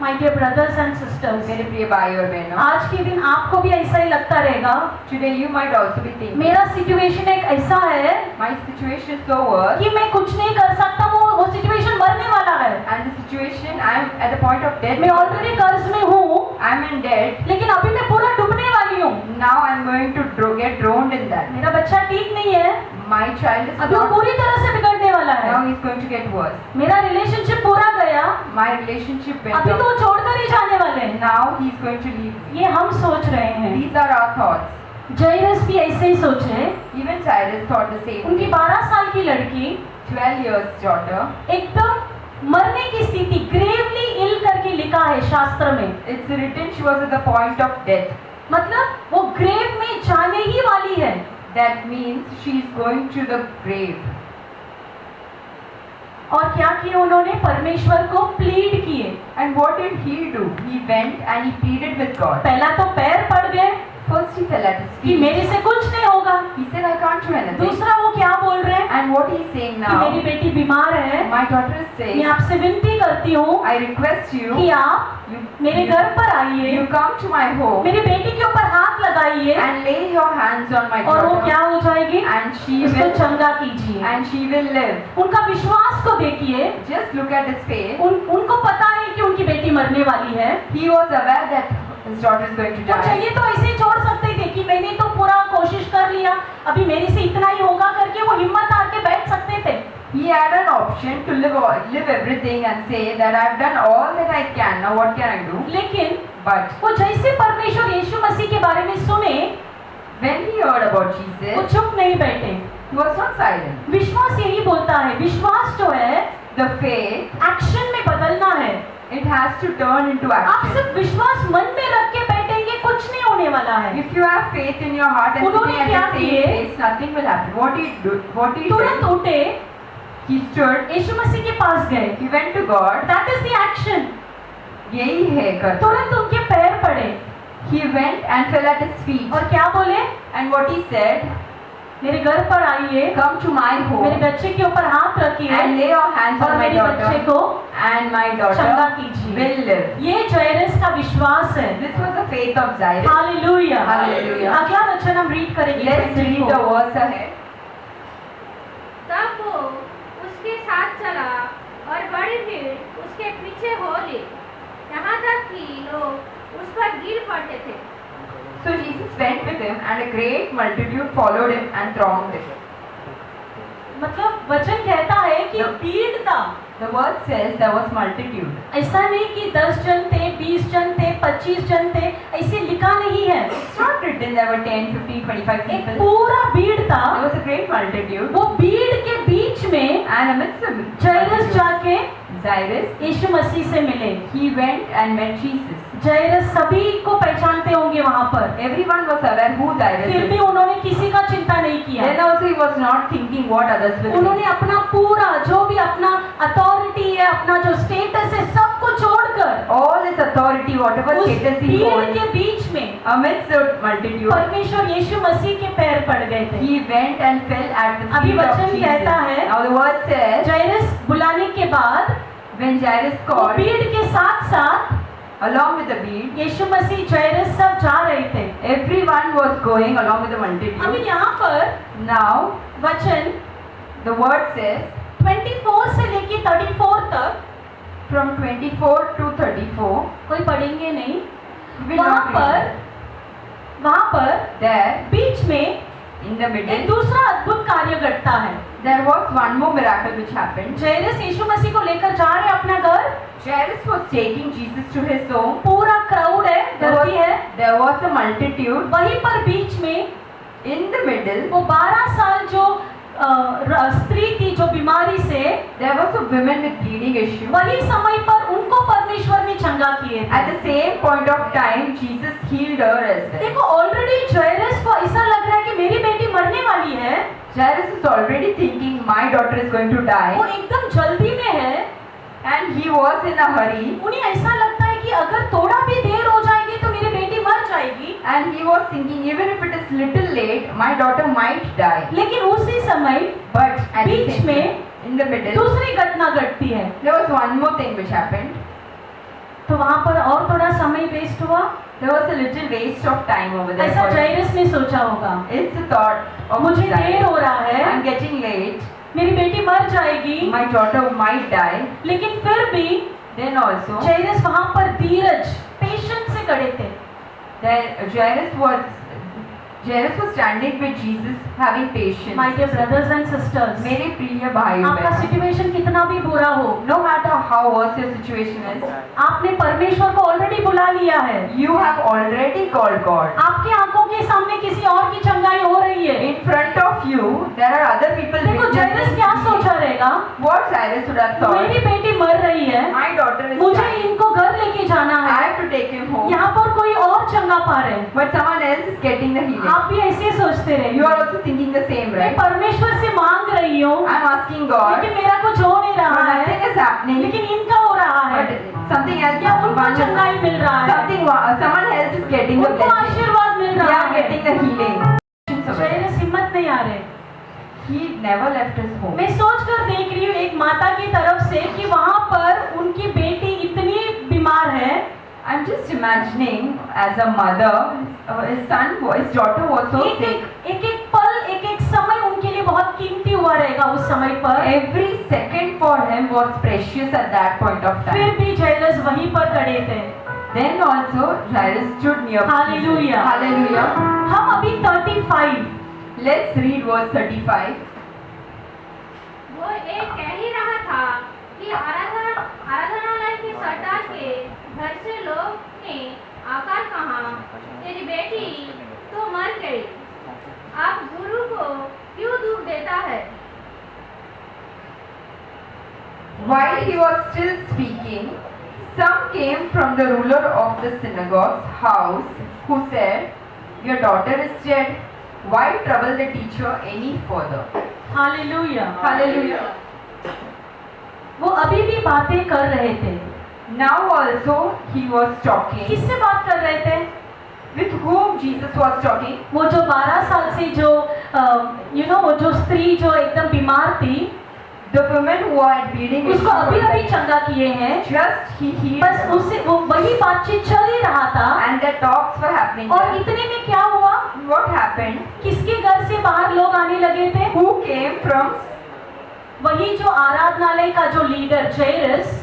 My dear brothers and sisters, मेरे प्रिय भाई और बहनों, आज के दिन आपको भी ऐसा ही लगता रहेगा, today you might also be thinking, मेरा सिचुएशन एक ऐसा है my situation is so worse, कि मैं कुछ नहीं कर सकता, वो सिचुएशन मरने वाला है, and the situation I am at the point of death. मैं ऑलरेडी कर्ज में हूँ, I am in debt. लेकिन अभी मैं पूरा डूबने वाली हूँ, Now I am going to get drowned in that. मेरा बच्चा ठीक नहीं है, My child is अभी वो not. पूरी तरह से बिगड़ने वाला है, Now he is going to get worse. मेरा रिलेशनशिप पूरा गया, My relationship went अभी तो down. वो छोड़कर ही जाने वाले हैं। Now he is going to leave me. ये हम सोच रहे हैं, These are our thoughts. जाइरस भी ऐसे ही सोचे। Even Cyrus thought the same. उनकी 12 साल की लड़की 12 years daughter. एकदम मरने की स्थिति, ग्रेवली इल करके लिखा है शास्त्र में, It's written she was at the point of death. मतलब वो ग्रेव में जाने ही वाली है। That means she is going to the grave. और क्या किया उन्होंने? परमेश्वर को प्लीड किए। And what did he do? He went and he pleaded with God. पहला तो पैर पड़ गए First he fell at his कि feet. मेरे से कुछ नहीं होगा। He said, I can't do anything. दूसरा वो क्या बोल रहे हैं And what he is saying कि मेरी now, बेटी बीमार है, my daughter is मैं saying, आपसे विनती करती हूँ I request you, कि आप मेरे घर पर आइए, you come to my home मेरी बेटी के ऊपर हाथ लगाइए and lay your hands on my और वो क्या daughter, हो जाएगी, and she उसको will, चंगा कीजिए। and she will live. उनका विश्वास को देखिए, Just look at his face. उनको पता है कि उनकी बेटी मरने वाली है। He was aware that his daughter is going to वो die. चाहिए तो ऐसे ही छोड़ सकते थे कि मैंने तो पूरा कोशिश कर लिया, अभी मेरे से इतना ही होगा करके वो हिम्मत हार के बैठ सकते थे। He had an option to live everything and say that I've done all that I can. Now what can I do? लेकिन But वो जैसे परमेश्वर यीशु मसीह के बारे में सुने, when he heard about वो Jesus, चुप नहीं बैठे। he was not silent. विश्वास यही बोलता है, विश्वास जो है The faith, एक्शन में बदलना है। it has to turn into आप action. सिर्फ विश्वास मन में रख के बैठेंगे, कुछ नहीं होने वाला है। If you have faith in your heart and उन्होंने sitting क्या at the same किए? place, nothing will happen. What he तुरंत did, उठे, he stood, यीशु मसीह के पास गए। he went to God. That is the action. यही है कर. तुरंत उनके पैर पड़े He went and fell at his feet. और क्या बोले? And what he said, मेरे घर पर आइए, come to my मेरे home बच्चे के ऊपर हाथ रखिए and lay your hands और on my मेरे बच्चे daughter, को and my चंगा daughter कीजिए। will live. ये जाइरस का विश्वास है। This was the faith of Jairus. Hallelujah. Hallelujah. अगला वचन हम रीड करेंगे। Let's read the verse ahead. तब वो उसके साथ चला और बड़ी भीड़ उसके पीछे हो ली, यहाँ तक कि लोग उस पर गिर पड़ते थे। So Jesus went with him, and a great multitude followed him and thronged him. मतलब वचन कहता है कि भीड़ था। The word says there was multitude. ऐसा नहीं कि 10 जन थे, 20 जन थे, 25 जन थे, ऐसे लिखा नहीं है। It's not written there were 10, 15, 25 एक people. पूरा भीड़ था। There was a great multitude. वो भीड़ के बीच में And amidst the जाइरस multitude, जाके Jairus, यीशु मसीह से मिले। he went and met Jesus. जाइरस सभी को पहचानते होंगे वहाँ पर, Everyone was aware who Jairus फिर भी is. उन्होंने किसी का चिंता नहीं किया। Then also he was not thinking what others will think. उन्होंने अपना पूरा जो भी अपना अथॉरिटी है, अपना जो स्टेटस है, सबको छोड़कर All his authority, whatever उस status he भीड़ holds, के बीच में amidst the multitude, परमेश्वर यीशु मसीह के पैर पड़ गए थे। he went and fell at the अभी feet of वचन Jesus. कहता है, Now the word says, जाइरस बुलाने के बाद when Jairus वो called, भीड़ के साथ साथ along with the beat, यीशु मसीह जाइरस सब जा रहे थे। everyone was going along with the अभी multitude. यहाँ पर Now वचन the word says, 24 से लेके 34 तक, from 24 to 34, कोई पढ़ेंगे नहीं, we will not read. वहाँ पर There, बीच में in the एक middle, दूसरा अद्भुत कार्य घटता है। there was one more miracle which happened. जाइरस यीशु मसीह को लेकर जा रहे हैं अपना घर, Jairus was taking Jesus to his home. पूरा क्राउड है, गर्दी है, There was a multitude. वहीं पर बीच में In the middle, वो 12 साल जो स्त्री थी जो बीमारी से, there was a woman with bleeding issue. वही समय पर उनको परमेश्वर ने चंगा किए थे। At the same point of time, Jesus healed her as well. देखो ऑलरेडी जाइरस को ऐसा लग रहा है कि मेरी बेटी मरने वाली है, Jairus is already thinking, my daughter is going to वो die, एकदम जल्दी में है। and he was in a hurry, उन्हें ऐसा लगता है कि अगर थोड़ा भी देर हो जाएगी तो मेरी बेटी मर जाएगी। and he was thinking, even if it is little late, my daughter might die. लेकिन उसी समय But at the beach same में time, in the middle, दूसरी घटना घटती है। there was one more thing which happened. तो वहां पर और थोड़ा समय वेस्ट हुआ। There was a little waste of time over there. ऐसा for- जाइरस ने सोचा होगा, It's a thought of मुझे Jairus. देर हो रहा है, I'm getting late. मेरी बेटी मर जाएगी। My daughter might die. लेकिन फिर भी Then also, जाइरस वहां पर धीरज, पेशेंस से खड़े थे। then Jairus was standing with Jesus, having patience. My dear brothers and sisters, मेरे प्रिय भाइयों आपका बहनों, सिचुएशन कितना भी बुरा हो, no matter how worse your situation is, आपने परमेश्वर को ऑलरेडी बुला लिया है। you have already called God. आपके आंखों के सामने किसी और की चंगाई हो रही है। In front of you, there are other people. देखो जाइरस क्या सोचा रहेगा, What Jairus would have thought? मेरी बेटी मर रही है, My daughter is मुझे dying. इनको घर लेके जाना I है, have to take him home. यहाँ पर कोई और चंगा पा रहे हैं। But someone else is getting the healing. आप भी ऐसे सोचते रहे। You are also thinking the same, मैं right? परमेश्वर से मांग रही हूँ, I'm asking God, लेकिन मेरा कुछ हो नहीं but रहा है, nothing is happening. लेकिन इनका हो रहा है, But something else या is उनको चंगाई मिल रहा है, someone else is getting the उनको blessing. आशीर्वाद मिल They रहा are है। getting the healing. जाइरस हिम्मत नहीं आ रहे। He never left his home. मैं सोच कर देख रही हूँ एक माता की तरफ से कि वहाँ पर उनकी बेटी इतनी बीमार है, I'm just imagining as a mother, his daughter was so sick. एक पल, एक समय उनके लिए बहुत कीमती हुआ रहेगा उस समय पर। Every second for him was precious at that point of फिर time. भी जाइरस वहीं पर खड़े थे। Then also Jairus stood near Jesus. Hallelujah. Hallelujah. हम अभी 35 Let's read verse 35. वो एक कह ही रहा था कि आराधनालय की सरदार के घर से लोग ने आकर कहा, तेरी बेटी तो मर गई, आप गुरु को क्यों दुख देता है? While he was still speaking, some came from the ruler of the synagogue's house, who said, your daughter is dead. Why trouble the teacher any further? Hallelujah. Hallelujah. वो अभी भी बातें कर रहे थे। Now also he was talking. किससे बात कर रहे थे? With whom Jesus was talking? वो जो 12 साल से जो वो जो स्त्री जो एकदम बीमार थी, The woman who had bleeding उसको अभी अभी चंगा किए हैं। just he healed बस her. उससे वो वही बातचीत चल ही रहा था। And the talks were happening और there. इतने में क्या हुआ, What happened? किसके घर से बाहर लोग आने लगे थे? Who came from वही जो आराधनालय का जो leader जाइरस,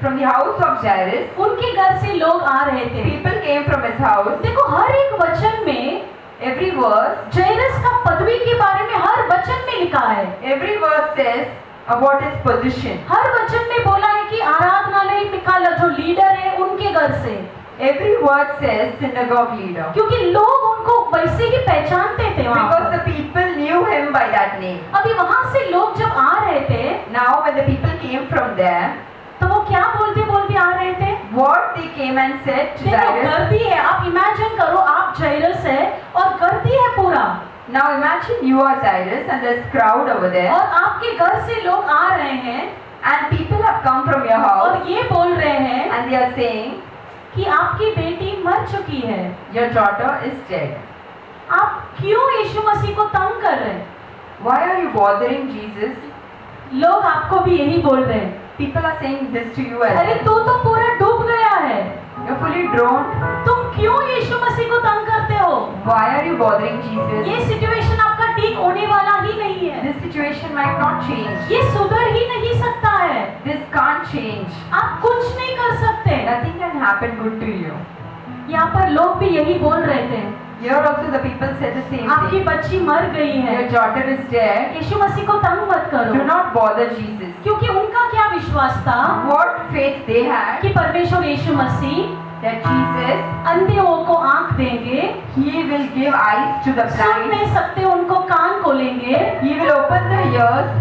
from the house of Jairus? उनके घर से लोग आ रहे थे। People came from his house. देखो हर एक वचन में Every verse, जाइरस का पदवी के बारे में हर वचन में लिखा है। every verse says about his position. हर वचन में बोला है कि आराधनालय का जो लीडर है उनके घर से, Every word says synagogue leader. क्योंकि लोग उनको वैसे ही पहचानते थे वहाँ Because पर। the people knew him by that name. अभी वहाँ से लोग जब आ रहे थे, Now when the people came from there, तो वो क्या बोलते बोलते आ रहे थे? what they came and said to देखो Jairus. गर्दी है, आप इमेजिन करो आप जाइरस है और गर्दी है पूरा, Now imagine you are Jairus and there's crowd over there और आपके घर से लोग आ रहे हैं and people have come from your house और ये बोल रहे हैं and they are saying कि आपकी बेटी मर चुकी है। your daughter is dead. आप क्यों यीशु मसीह को तंग कर रहे हैं? Why are you bothering Jesus? लोग आपको भी यही बोल रहे हैं, People are saying this to you as अरे well. तू तो पूरा डूब गया है, You're fully drowned. तुम क्यों यीशु मसीह को तंग करते हो? Why are you bothering Jesus? ये सिचुएशन आपका ठीक होने वाला ही नहीं है, This situation might not change. ये सुधर ही नहीं सकता है, This can't change. आप कुछ नहीं कर सकते। Nothing can happen good to you. यहाँ पर लोग भी यही बोल रहे थे, Here also the people said the same आपकी thing. बच्ची मर गई है, Your daughter is dead. यीशु मसीह को तंग मत Do करो। not bother Jesus. क्योंकि उनका क्या विश्वास था What faith they had कि परमेश्वर यीशु मसीह that Jesus, अंधों को आंख देंगे, He will give eyes to the soon blind. नहीं सकते उनको कान खोलेंगे, He will open the ears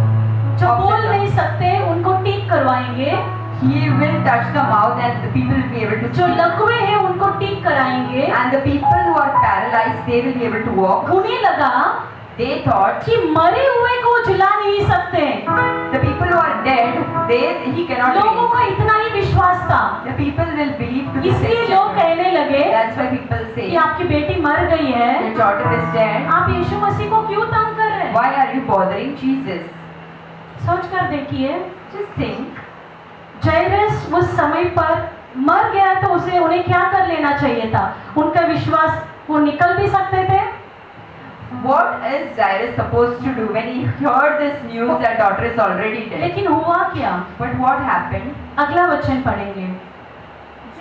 जो of बोल the नहीं सकते उनको ठीक करवाएंगे, He will touch the mouth and the people will be able to जो speak. लकवे हैं उनको ठीक कराएंगे। And the people who are paralyzed, they will be able to walk. उन्हें लगा They thought कि मरे हुए को जिला नहीं सकते, the people who are dead, He cannot लोगों raise. का इतना ही विश्वास था, The people will believe to this इसलिए लोग extent. कहने लगे That's why people say, कि आपकी बेटी मर गई है, your daughter is dead. आप यीशु मसीह को क्यों तंग कर रहे हैं? Why are you bothering Jesus? सोच कर देखिए, Just think, जाइरस उस समय पर मर गया तो उसे उन्हें क्या कर लेना चाहिए था? उनका विश्वास, वो निकल भी सकते थे। what is Jairus supposed to do when he heard this news that daughter is already dead? लेकिन हुआ क्या? But what happened? अगला वचन पढ़ेंगे।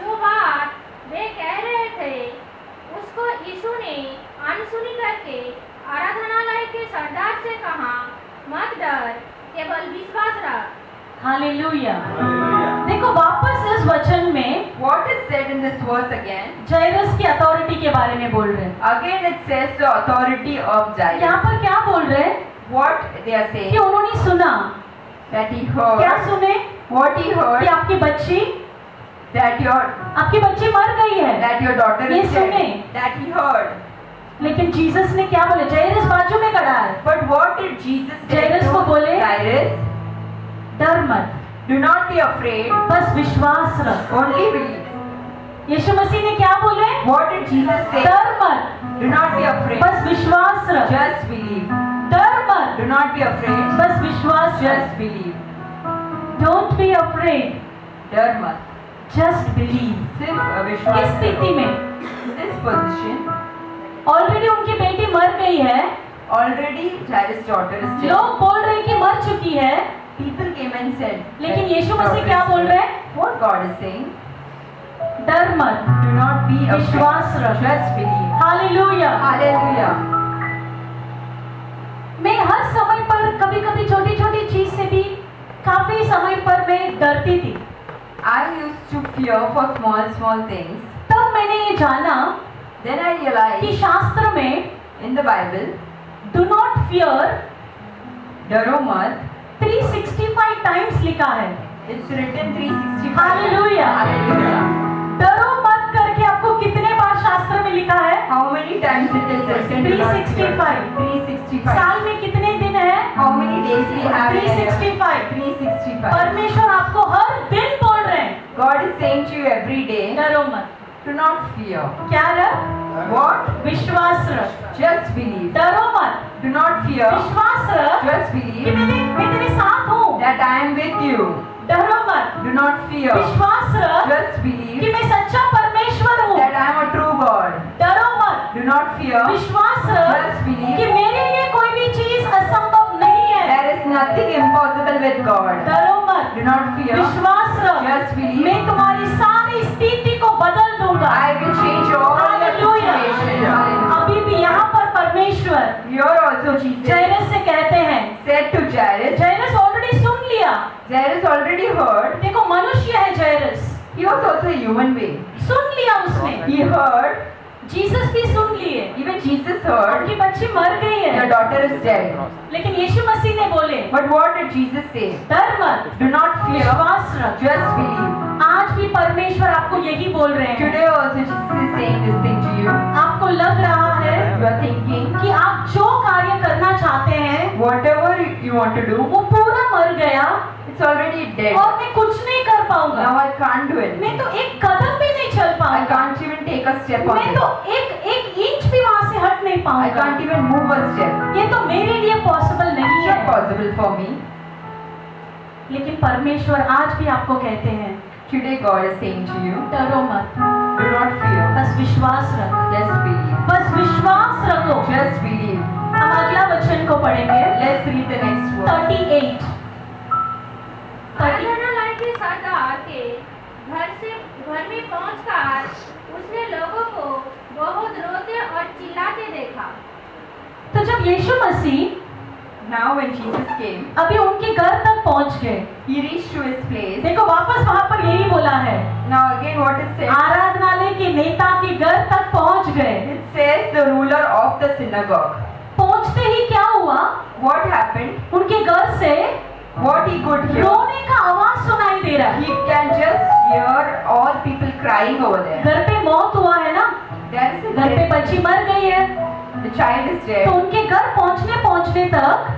जो बात वे कह रहे थे उसको यीशु ने अनसुनी करके आराधनालय के सरदार से कहा, मत डर, केवल विश्वास रख। हालेलुया। देखो वापस इस वचन में What is said in this verse again? जाइरस की अथॉरिटी के बारे में बोल रहे हैं। Again it says the authority of यहाँ Jairus. पर क्या बोल रहे हैं? What they are कि saying? उन्होंने सुना। That he क्या heard. सुने? What he कि heard? आपकी बच्ची That बच्ची मर गई है। your daughter ये is सुने। dead. That he heard. लेकिन जीसस ने क्या बोले? जाइरस बाजू में खड़ा है, But what did Jesus say Jairus को to बोले, Jairus? डर मत, Do not be afraid. बस विश्वास रख। Only believe. यीशु मसीह ने क्या बोले? What did Jesus say? डर मत, Do not be afraid. बस विश्वास रख। Just believe. डर मत, Do not be afraid. बस विश्वास रख। Just believe. Don't be afraid, डर मत. Just believe. सिर्फ किस विश्वास स्थिति में? This position. ऑलरेडी उनकी बेटी मर गई है, Already Jairus' daughter is dead. लोग बोल रहे हैं कि मर चुकी है, People came and said. लेकिन that यीशु मसीह daughter क्या is बोल dead. रहे हैं? What God is saying? डर मत, Do not be afraid. विश्वास रख। Just believe. हालेलुया। Hallelujah. मैं हर समय पर कभी कभी छोटी छोटी चीज से भी काफी समय पर मैं डरती थी। I used to fear for small things. तब मैंने ये जाना Then I कि realized शास्त्र में in the Bible, do not fear डरो मत. 365 टाइम्स लिखा है। It's written 365. Hallelujah. Hallelujah. डरो मत करके आपको कितने बार शास्त्र में लिखा है? How many times it is written? 365. 365. साल में कितने दिन है? How many days we have? 365. 365. परमेश्वर आपको हर दिन बोल रहे हैं, God is saying to you every day, डरो मत। do not fear. क्या रख? What? विश्वास रख। Just believe. डरो मत, Do not fear. विश्वास रख Just कि believe मैं तेरे साथ हूँ। that I am with you. डरो मत, Do not fear. विश्वास रख Just कि believe मैं सच्चा परमेश्वर हूँ। that I am a true God. डरो मत, Do not fear. विश्वास रख Just believe कि मेरे लिए कोई भी चीज असंभव नहीं है। there is nothing impossible with God. डरो मत, Do not fear. विश्वास रख, Just believe मैं तुम्हारी सारी स्थिति को बदल दूंगा। I will change all your Hallelujah. situation. Hallelujah. अभी भी यहाँ पर परमेश्वर Here also Jesus जाइरस से कहते हैं, said to Jairus. जाइरस ऑलरेडी सुन लिया। Jairus already heard. देखो मनुष्य है जाइरस, He was also a human being. सुन लिया उसने। He heard. जीसस भी सुन लिए, Even Jesus heard. आपकी बच्ची मर गई Your है, daughter is dead. लेकिन यीशु मसीह ने बोले, But what did Jesus say? डर मत, Do not fear. विश्वास रख। Just believe. आज भी परमेश्वर आपको यही बोल रहे हैं। Today also Jesus is saying this thing to you. आपको लग रहा है You are thinking कि आप जो कार्य करना चाहते हैं whatever you want to do, वो पूरा मर गया it's already dead. और मैं कुछ नहीं कर पाऊंगा, Now I can't do it. मैं तो एक कदम भी नहीं चल I पाऊंगा, can't even take a step on मैं it. तो एक इंच भी वहां से हट नहीं I पाऊंगा। can't even move a step. ये तो मेरे लिए पॉसिबल नहीं It's not है। possible for me. लेकिन परमेश्वर आज भी आपको कहते हैं, Today God is saying to you, डरो मत, do not fear. बस विश्वास रख, Just believe. बस विश्वास रखो। Just believe. हम अगला वचन को पढ़ेंगे। Let's read the next verse. 38। आराधनालय के सरदार के घर में पहुंचकर उसने लोगों को बहुत रोते और चिल्लाते देखा। तो जब यीशु मसीह Now when Jesus came, अभी उनके घर तक पहुंच गए, he reached to his place. देखो वापस वहां पर यही बोला है, Now again what is said? आराधनालय के नेता के घर तक पहुंच गए। It says the ruler of the synagogue. पहुंचते ही क्या हुआ? What happened? उनके घर से What he could hear? रोने का आवाज सुनाई दे रहा है। He can just hear all people crying over there. घर पे मौत हुआ है ना, There is a घर पे death. बच्ची मर गई है, The child is तो dead. उनके घर पहुंचने तक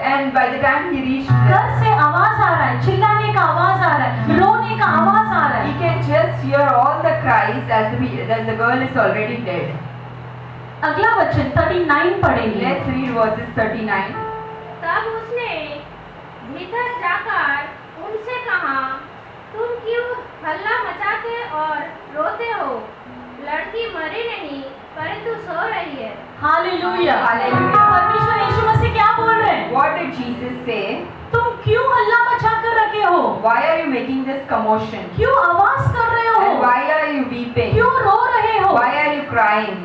And by the time he reached घर there, से आवाज आ रहा है, चिल्लाने का आवाज आ रहा है, रोने का आवाज आ रहा he है। can just hear all the cries as the girl is already dead. अगला वचन 39 पढ़ेंगे। Let's read verses 39. तब उसने भीतर जाकर उनसे कहा, तुम क्यों हल्ला मचाते और रोते हो? लड़की मरी नहीं परंतु सो रही है। हालेलुया। Hallelujah. परमेश्वर यीशु मसीह क्या बोल रहे हैं? What did Jesus say? तुम क्यों हल्ला मचा कर रखे हो? Why are you making this commotion? क्यों आवाज कर रहे And हो? why are you weeping? क्यों रो रहे हो? Why are you crying?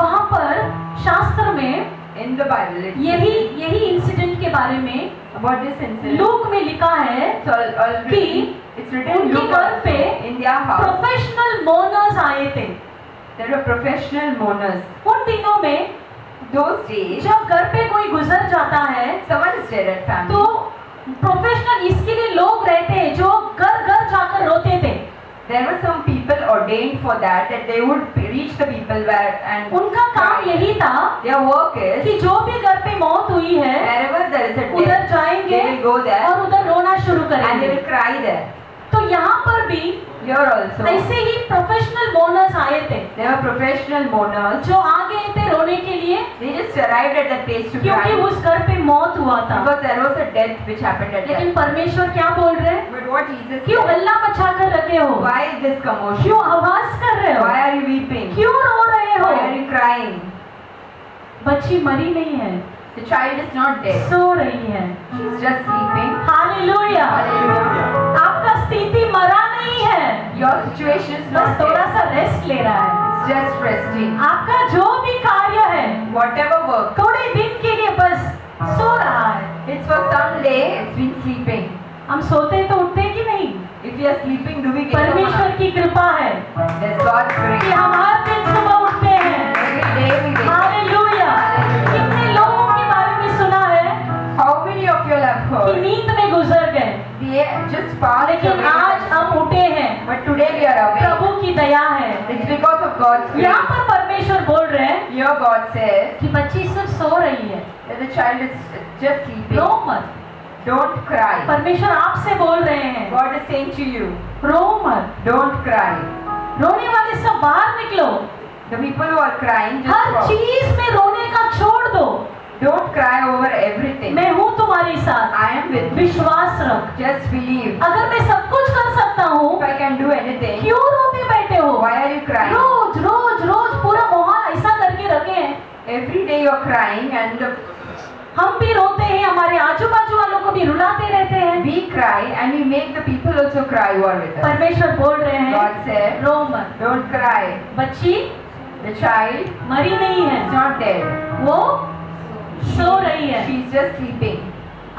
वहाँ पर शास्त्र में In the Bible, it यही इंसिडेंट के बारे में about this incident. लूक में लिखा है So already it's written in उनके Luke घर also, पे in their house. प्रोफेशनल मोनर्स आए थे। There were professional mourners. उन दिनों में Those days, जब घर पे कोई गुजर जाता है someone is dead at family. तो प्रोफेशनल इसके लिए लोग रहते हैं जो घर घर जाकर रोते थे। There were some people ordained for that they would reach the people where and उनका काम cry. यही था Their work is कि जो भी घर पे मौत हुई है wherever there is a उधर death, जाएंगे they will go there और उधर रोना शुरू and they करेंगे। will cry there. तो यहाँ पर भी Here also, ऐसे ही प्रोफेशनल मोनर्स आए थे there were professional mourners. जो आ गए थे रोने के लिए, They just arrived at that place to क्योंकि cry उस घर पे मौत हुआ था। because there was a death which happened at लेकिन that. परमेश्वर क्या बोल रहे हैं? But what Jesus क्यों said, हल्ला मचा कर रखे हो? why this commotion? क्यों आवाज कर रहे हो? Why are you weeping? क्यों रो रहे हो? Why are you crying? बच्ची मरी नहीं है, The child is not dead. सो रही है। She's just sleeping. Hallelujah. Hallelujah. आपका स्थिति मरा नहीं है, Your situation is बस not थोड़ा dead. सा रेस्ट ले रहा है। It's just resting. आपका जो भी कार्य है Whatever work, थोड़े दिन के लिए बस सो रहा है। it's for some day, it's been sleeping. हम सोते तो उठते कि नहीं? If we are sleeping, do we get up? परमेश्वर की कृपा है That's God's कि grace. हम हर दिन सुबह उठते हैं। Every day we wake up. Hallelujah. कितने लोगों के बारे में सुना है How many of you have कि heard? नींद में गुजर गए, They just passed लेकिन away. आज हम उठे हैं। But today we are awake. प्रभु की दया है। It's because of God's यहाँ grace. पर परमेश्वर बोल रहे हैं Here God says कि बच्ची सिर्फ सो रही है, that the child is just sleeping. रो मत। Don't cry. परमेश्वर आपसे बोल रहे हैं, God is saying to you, रो मत। don't cry. रोने वाले सब बाहर निकलो। The people who are crying, just her stop. चीज में रोने का छोड़ दो। Don't cry over everything. मैं हूँ तुम्हारे साथ, I am with you. विश्वास रख। Just believe. अगर मैं सब कुछ कर सकता हूँ, If I can do anything, क्यों रोते बैठे हो? why are you crying? रोज रोज रोज पूरा माहौल ऐसा करके रखे हैं। Every day you are crying and हम भी रोते हैं, हमारे आजू बाजू वालों को भी रुलाते रहते हैं। we cry and we make the people also cry who are with us. परमेश्वर बोल रहे हैं, God said, रो मत। don't cry. बच्ची The child मरी नहीं है, is not dead. वो सो रही है। She's just sleeping.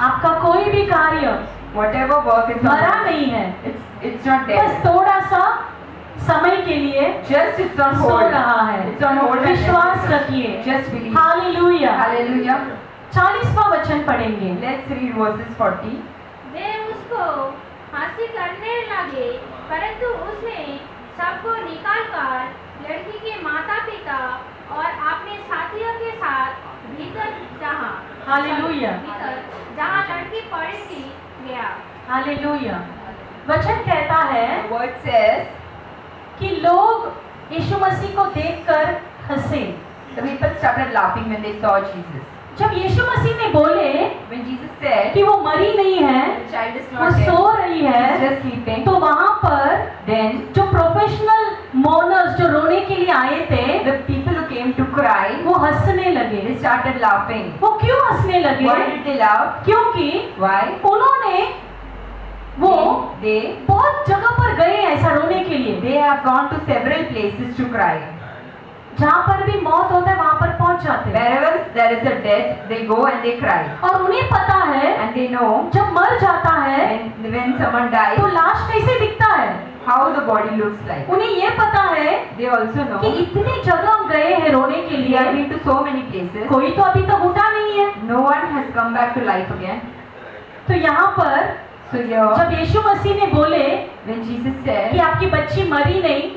आपका कोई भी कार्य Whatever work is मरा on, नहीं है, it's not बस dead. थोड़ा सा समय के लिए Just it's on so hold. रहा है। It's on hold. and विश्वास just- रखिए। Just believe. हालेलुया। Hallelujah. 40वां वचन पढ़ेंगे। Let's read verses 40. वे उसको हंसी करने लगे, परंतु उसने सबको निकालकर लड़की के माता पिता और अपने साथियों के साथ भीतर हालेलुया। जहाँ लड़की पड़ी थी गया। हालेलुया। वचन कहता है The word says, कि लोग यीशु मसीह को देखकर हंसे। the people started laughing when they saw Jesus. जब यीशु मसीह ने बोले When Jesus said, कि वो मरी नहीं है, the child is वो not dead, सो रही he's है, just sleeping, तो वहाँ पर then जो प्रोफेशनल मोनर्स जो रोने के लिए आए थे, the people who came to cry, वो हंसने लगे। they started laughing. वो क्यों हंसने लगे? Why did they laugh? क्योंकि Why? उन्होंने वो They बहुत जगह पर गए ऐसा रोने के लिए। they have gone to several places to cry. जहाँ पर भी मौत होता है वहाँ पर पहुँच जाते हैं। Wherever there is a death, they go and they cry. और उन्हें पता है And they know जब मर जाता है when someone dies, तो लाश कैसे दिखता है। how the body looks like. उन्हें ये पता है They also know कि इतने जगह हम गए हैं रोने के we have लिए, been to so many places. कोई तो अभी तक उठा नहीं है। No one has come back to life again. तो यहाँ पर So here, जब यीशु मसीह ने बोले when Jesus कि said, आपकी बच्ची मरी नहीं,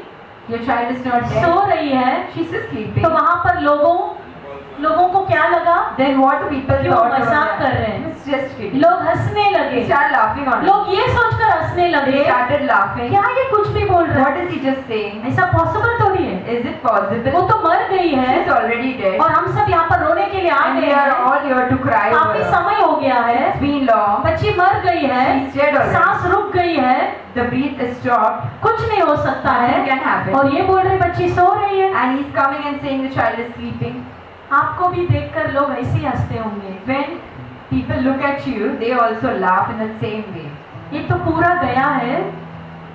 your child is not so dead, रही है, she's just sleeping. तो वहाँ पर लोगों को क्या लगा? Then what do people क्यों thought over मजाक कर that? रहे हैं? It's just kidding. लोग हंसने लगे। They start laughing on it. लोग ये सोचकर हंसने लगे started laughing. क्या ये कुछ भी बोल रहा What है, is he just saying? ऐसा पॉसिबल तो नहीं है, Is it possible? वो तो मर गई है She's already dead. और हम सब यहाँ पर रोने के लिए आ And गए we are हैं। all here to cry over काफी her. समय हो गया है, It's been long. बच्ची मर गई है, She's dead already. सांस रुक गई है, The breath is stopped. कुछ नहीं हो सकता Nothing can है, happen. और ये बोल रहे बच्ची सो रही है। And he's coming and saying the child is sleeping. आपको भी देखकर लोग ऐसे ही हंसते होंगे, When people look at you, they also laugh in the same way. ये तो पूरा गया है,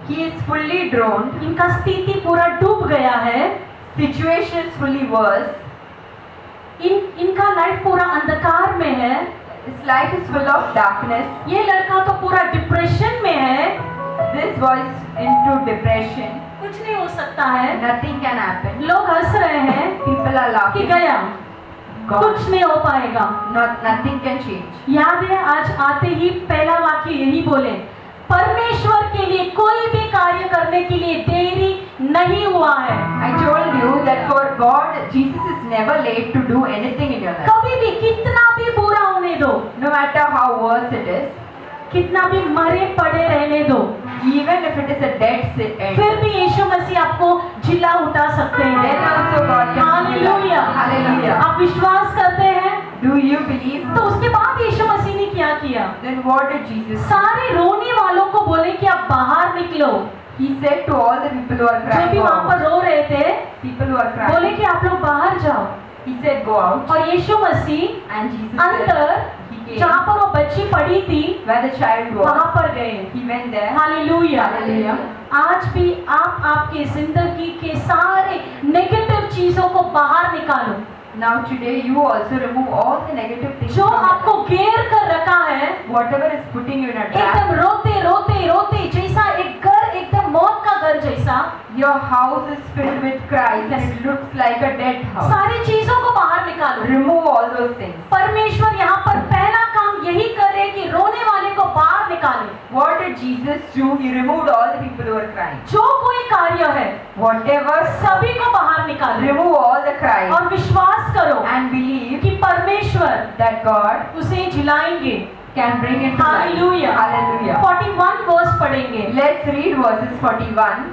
He is fully drowned. इनका स्थिति पूरा डूब गया है, Situation is fully worse. इनका लाइफ पूरा अंधकार में है, His life is full of darkness. ये लड़का तो पूरा डिप्रेशन में है, This boy is into depression. कुछ नहीं हो सकता है। Nothing can happen. लोग हंस रहे हैं People are कि laughing. गया, God. कुछ नहीं हो पाएगा। Nothing can change. याद है आज आते ही पहला वाक्य यही बोले, परमेश्वर के लिए कोई भी कार्य करने के लिए देरी नहीं हुआ है। I told you that for God, Jesus is never late to do anything in your life. कभी भी कितना भी बुरा होने दो, No matter how worse it is, कितना भी मरे पड़े रहने दो, even if it is a dead end, फिर भी यीशु मसीह आपको जिला उठा सकते then हैं। also God can. Hallelujah. Hallelujah. आप विश्वास करते हैं? Do you believe? तो उसके बाद यीशु मसीह ने क्या किया? Then what did Jesus? सारे रोने वालों को बोले कि आप बाहर निकलो। He said to all the people who are जो crying भी वहाँ out, पर रो रहे थे, people who are बोले crying, कि आप लोग बाहर जाओ। He said go out, और यीशु मसीह and Jesus अंदर said, He came जहाँ पर वो बच्ची पड़ी थी where the child वहाँ was. पर गए। He went there. Hallelujah. Hallelujah. आज भी आप आपकी जिंदगी के सारे नेगेटिव चीजों को बाहर निकालो, Now today you also remove all the negative things जो from your आपको life. घेर कर रखा है। Whatever is putting you in a trap. एकदम रोते रोते रोते जैसा एक घर, एकदम मौत का घर जैसा, Your house is filled with cries and it looks like a dead house. सारी चीजों को बाहर निकालो। Remove all those things. परमेश्वर यहाँ पर पहला काम यही करे कि रोने वाले को बाहर निकाले। What did Jesus do? He removed all the people who were crying. जो कोई कार्य है Whatever, सभी को बाहर निकालो remove all the cries और विश्वास करो and believe कि परमेश्वर that God उसे जिलाएंगे। can bring into life. Hallelujah. Hallelujah. 41 verse पढ़ेंगे। Let's read verses 41.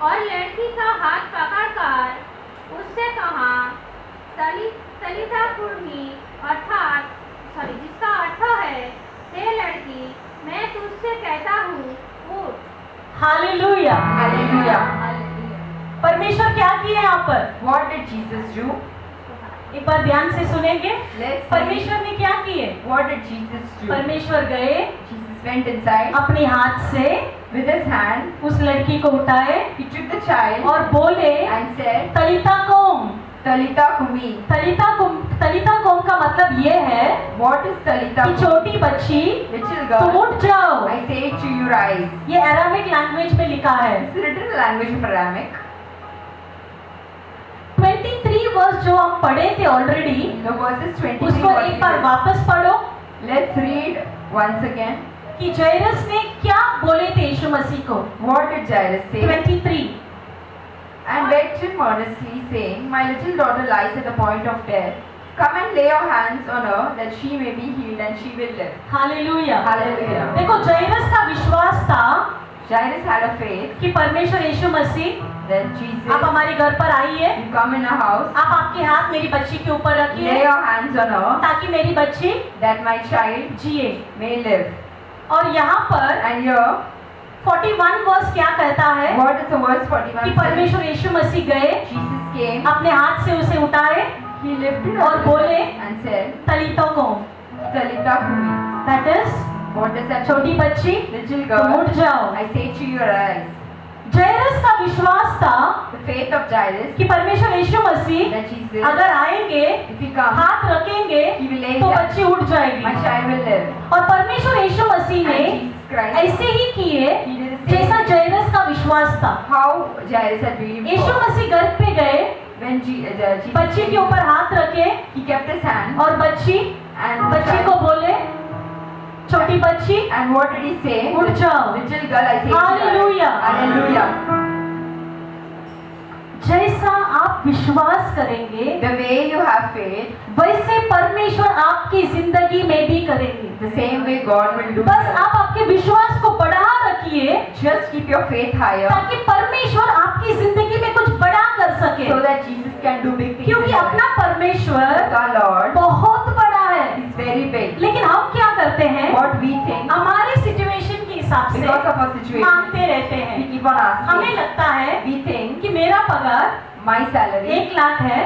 और लड़की का हाथ पकड़कर उससे कहा, तलिता कुर्मी, अर्थात जिसका अर्थ है, हे लड़की, मैं तुझसे कहता हूँ, उठ। हालेलुया। Hallelujah. परमेश्वर क्या किए यहाँ पर? What did Jesus do? एक बार ध्यान से सुनेंगे। Let's read. परमेश्वर ने क्या किए? What did Jesus do? परमेश्वर गए, Jesus went inside अपने हाथ से with his hand. उस लड़की को उठाए He took the child और बोले, and said, तलिता come. Talitha Kumi. तलिता कोम का मतलब ये है What is Talitha कि Kumi? छोटी बच्ची Little तुम girl, उठ जाओ। I say to you, rise. ये अरामिक लैंग्वेज में लिखा है। It's written in the language of Aramaic. 23 verse जो हम पढ़े थे ऑलरेडी, The verses 23. उसको एक बार वापस पढ़ो Let's read once again. कि जायरस ने क्या बोले थे यीशु मसीह को। What did Jairus say? 23 And begged him earnestly, saying, My little daughter lies at the point of death. Come and lay your hands on her, that she may be healed and she will live. Hallelujah. Hallelujah. देखो जायरस का विश्वास था Jairus had a faith कि परमेश्वर यीशु मसीह that Jesus, आप हमारे घर पर आइए, you come in our house, आप आपके हाथ मेरी बच्ची के ऊपर lay रखिए your hands on her, ताकि मेरी बच्ची that my child जिए। may live. और यहाँ पर And here, 41 वर्स क्या कहता है what is the verse कि 41 say? परमेश्वर यीशु मसीह गए, Jesus came, अपने हाथ से उसे उठाए he lifted और up his बोले, hands and said, तलितो को, Talitha Kumi. That is What does that छोटी mean? बच्ची Little तुम उठ girl, जाओ। I say to you, arise. जायरस का विश्वास था The faith of Jairus, कि परमेश्वर यीशु मसीह that Jesus, अगर आएंगे, if he comes, हाथ रखेंगे he will lay तो his बच्ची hands, उठ जाएगी। my child will live. और परमेश्वर यीशु मसीह And ने Jesus Christ, ऐसे ही किए he did the जैसा same. जायरस का विश्वास था। How Jairus had believed Yeshu for. मसीह घर पे गए, When Jesus बच्ची के ऊपर हाथ रखे he kept his hand और बच्ची and बच्ची को बोले, छोटी बच्ची and what did he say? उठ जाओ। Little girl, I say to you, Hallelujah. arise. Hallelujah. जैसा आप आप विश्वास करेंगे the way you have faith, वैसे परमेश्वर आपकी जिंदगी में भी करेंगे। the same way God will do. बस it. आप आपके विश्वास को बढ़ा रखिए Just keep your faith higher ताकि परमेश्वर आपकी जिंदगी में कुछ बड़ा कर सके, so that Jesus can do big things. क्योंकि in your अपना life. परमेश्वर Our Lord बहुत बड़ा है। is very big. लेकिन हम क्या करते हैं, What we think, हमारे सिचुएशन के हिसाब से because of our situation, मांगते रहते we हैं। keep on हमें asking. लगता है We think कि मेरा पगार my salary, 1 लाख है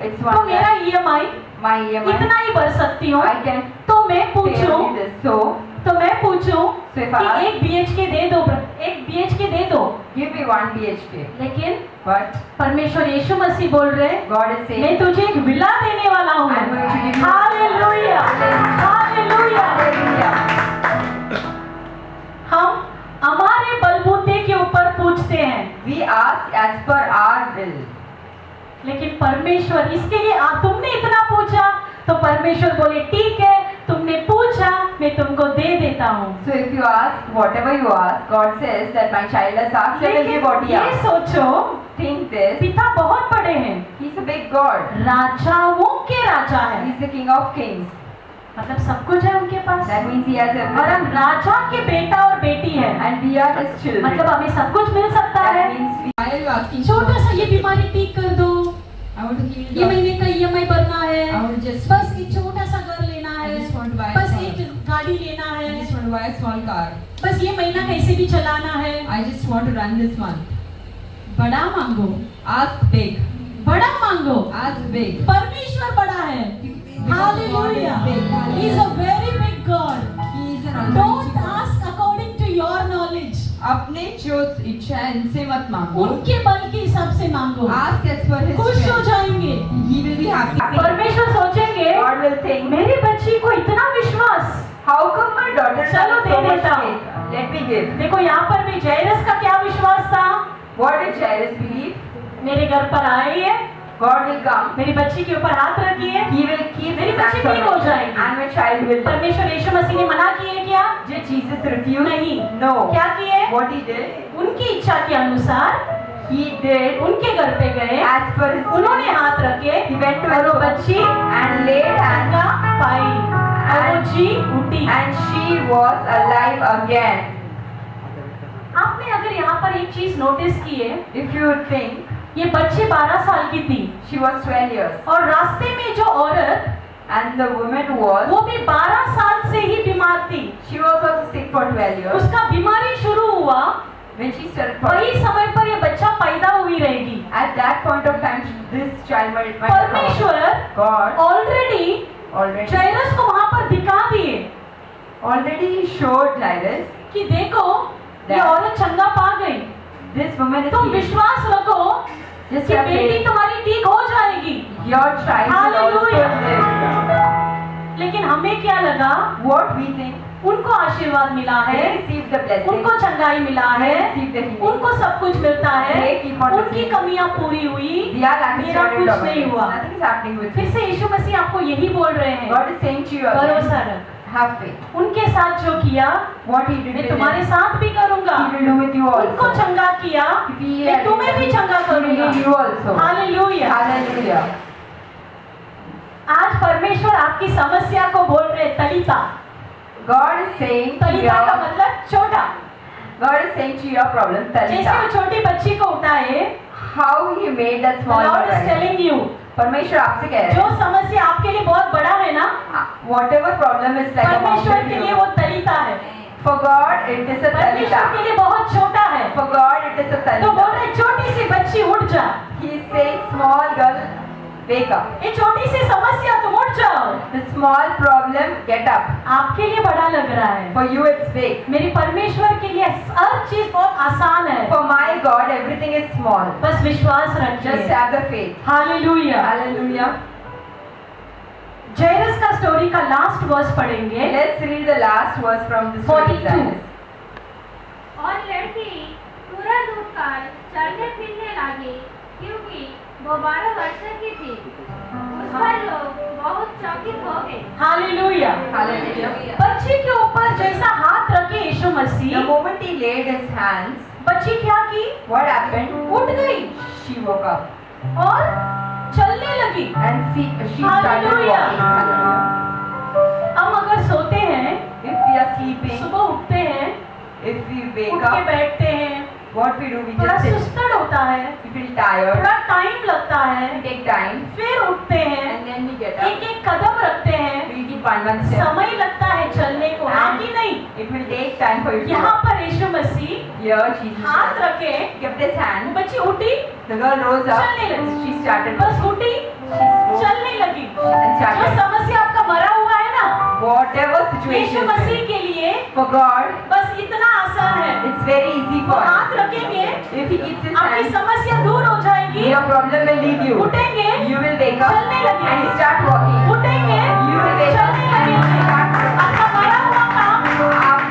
it's तो 1 मेरा lakh. EMI My EMI, इतना ही भर सकती हूँ। I can तो मैं pay पूछूं only this. So मैं पूछूं So if कि I ask- एक BHK दे दो, एक BHK दे दो, give me 1 BHK. लेकिन But परमेश्वर यीशु मसीह बोल रहे हैं, God is saying, मैं तुझे एक विला देने वाला हूँ। I'm going to give you- hallelujah, hallelujah. Hallelujah. हम हमारे बलबूते के ऊपर पूछते हैं, We ask as per our will. लेकिन परमेश्वर इसके लिए तुमने इतना पूछा, तो परमेश्वर बोले ठीक है, तुमने पूछा, मैं तुमको दे देता हूँ। So if you ask whatever you ask, God says that my child has asked, I will लेकिन give what he ये asked. सोचो, Think this. पिता बहुत बड़े हैं, He's a big God. राजाओं के राजा है, He's the King of Kings. मतलब सब कुछ है उनके पास, That means he has और हम everything. राजा के बेटा और बेटी है, And we are his children. मतलब हमें सब कुछ मिल सकता That है। means we Why are you asking? छोटा सा ये बीमारी ठीक कर दो, I want to heal ये your. महीने का EMI भरना है, I want to just. बस एक छोटा सा घर लेना I है, just want to buy. बस a एक small, गाड़ी लेना I है, just want to buy a small car. बस ये महीना कैसे भी चलाना है। I just want to run this month. बड़ा मांगो, Ask big. बड़ा मांगो, Ask big. परमेश्वर बड़ा है। Because God hallelujah, is big. He is a very big God. He is an Don't almighty God. ask according to your knowledge. अपने जो इच्छा है इनसे मत मांगो. उनके बल के हिसाब से मांगो, Ask as per his खुश हो strength. जाएंगे। He will be happy. परमेश्वर सोचेंगे, God will think, मेरी बच्ची को इतना विश्वास। how come my daughter has चलो so दे much देता हूँ। faith? Let me give. देखो यहाँ पर भी जैरस का क्या विश्वास था, What did Jairus believe? मेरे घर पर आई है, God will come. मेरी बच्ची के ऊपर हाथ रखिए, He will keep मेरी his बच्ची hands on ठीक हो her. जाएगी। And my child will. परमेश्वर यीशु मसीह ने मना किए क्या? Did Jesus refuse? नहीं। No. क्या किए? What he did? उनकी इच्छा के अनुसार He did उनके घर पे गए, as per his उन्होंने हाथ रखे He went to और his वो home बच्ची and laid hands चंगा पाई और वो जी उठी। and she was alive again. आपने अगर यहाँ पर एक चीज नोटिस की है, If you think, ये बच्ची 12 साल की थी she was 12 years और रास्ते में जो औरत, and the woman was, वो भी 12 साल से ही बीमार थी। she was also sick for 12 years. उसका बीमारी शुरू हुआ, When she started, वही समय पर ये बच्चा पैदा हुई रहेगी। at that point of time, this child might come. परमेश्वर God already जैरस को वहाँ पर दिखा दिए already showed Jairus, कि देखो ये That- औरत चंगा पा गई, this woman is तुम healed. विश्वास रखो Just कि have बेटी faith. तुम्हारी ठीक हो जाएगी। Your child will also Hallelujah. live. लेकिन हमें क्या लगा, What we think, उनको आशीर्वाद मिला they है, receive the blessing. उनको चंगाई मिला They है, receive the healing. उनको सब कुछ मिलता है, They keep on उनकी receiving. कमियां पूरी हुई, We are lacking मेरा certain कुछ documents. नहीं हुआ। Nothing is happening with फिर me. से यीशु मसीह आपको यही बोल रहे हैं, God is saying to you भरोसा again, रख। have faith. उनके साथ जो किया What he did मैं with तुम्हारे them, साथ भी करूंगा। he will do with you उनको also. चंगा किया, If he मैं has तुम्हें भी done, चंगा he will करूंगा। do you also. Hallelujah. Hallelujah. आज परमेश्वर आपकी समस्या को बोल रहे तलिता। God is saying to तलिता का your, मतलब छोटा। God is saying to your problem, जैसे वो Talita, छोटी बच्ची को उठाए, how he made that the small Lord is child. telling you, परमेश्वर आपसे कह रहे जो हैं, समस्या आपके लिए बहुत बड़ा है ना, whatever problem is like a परमेश्वर mountain के to लिए you. वो तलिता है, For God it is a परमेश्वर Talita. के लिए बहुत छोटा है। For God it is a तो बोल Talita. रहे छोटी सी बच्ची उठ जा, He is saying, small girl, wake up. ये छोटी सी समस्या तुम उठ जाओ। The small problem, get up. आपके लिए बड़ा लग रहा है, For you it's big. मेरी परमेश्वर के लिए हर चीज बहुत आसान है, For my God everything is small. बस विश्वास Just रखिए। have the faith. Hallelujah. Hallelujah. जैरस का स्टोरी का लास्ट वर्स पढ़ेंगे, Let's read the last verse from the story of 42. Jairus. और लड़की तुरंत उठकर चलने फिरने लगी क्योंकि वो 12 वर्ष की थी। उस पर लोग बहुत चकित हो गए। हालेलुया। Hallelujah. बच्ची के ऊपर जैसा हाथ रखे यीशु The Masih, moment he laid his hands, बच्ची क्या की, what happened? उठ गई। She woke up. और चलने लगी। and she started Hallelujah. walking. Hallelujah. हम अगर सोते हैं, If we are sleeping, सुबह उठते हैं, if we उठ wake के up, बैठते हैं, what we do? We थोड़ा just sit. सुस्तड़ होता है, We feel tired. थोड़ा टाइम लगता है, We take time फिर उठते हैं, and then we get एक up. एक कदम रखते हैं, We'll keep one step. समय लगता है चलने को, हाँ कि नहीं? It will take time for you to यहाँ walk. पर यीशु मसीह Here Jesus हाथ रखे, kept his hand. बच्ची उठी, The girl rose up. चलने लगी। She started. बस उठी, She spoke. चलने लगी। And जो started. समस्या आपका मरा हुआ है ना, Whatever Yeshu situation Masih is, के लिए for God, बस इतना आसान है। it's very easy वो for हाथ him. रखेंगे, If he keeps his आपकी hand, समस्या दूर हो जाएगी, your problem will leave you. उठेंगे, You will wake up चलने लगेंगे। and start walking. उठेंगे, You will wake up चलने and लगेंगे। start आपका मरा हुआ काम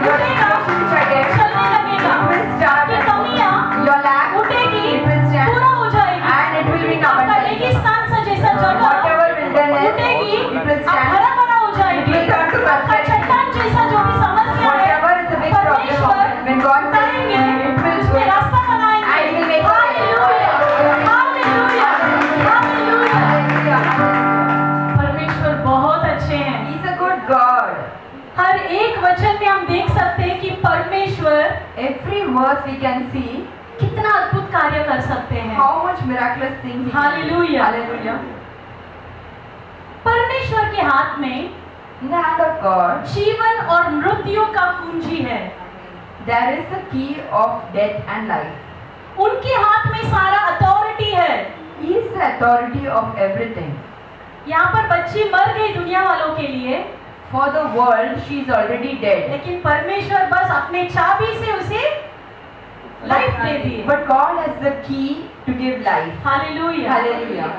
Your उठेगा, situation which are dead, चलने लगेगा। it will start. आपकी कमियां Your lack, उठेगी, it will stand. पूरा हो जाएगी। And it will be आपका abundant. रेगिस्तान सा जैसा जगह Whatever wilderness, उठेगी, it will आप stand. हरा भरा हो जाएगी। It will turn to आपका prosperity. चट्टान जैसा जो भी समस्या है, Whatever is the big problem of परमेश्वर it, when God says उठाएंगे, it will उसमें work. रास्ता बनाएंगे। And he will make a way. Hallelujah, hallelujah, hallelujah. Hallelujah. परमेश्वर बहुत अच्छे हैं। He's a good God. हर एक वचन में हम देख सकते हैं कि परमेश्वर Every verse we can see कितना अद्भुत कार्य कर सकते हैं। how much miraculous things he can do. Hallelujah. Hallelujah. परमेश्वर के हाथ में In the hand of God, जीवन और मृत्यु का कुंजी है। there is the key of death and life. उनके हाथ में सारा अथॉरिटी है। He is the authority of everything. यहाँ पर बच्ची मर गई दुनिया वालों के लिए, For the world, she is already dead. लेकिन परमेश्वर बस अपने चाबी से उसे life they the. But God has the key to give life. Hallelujah. Hallelujah.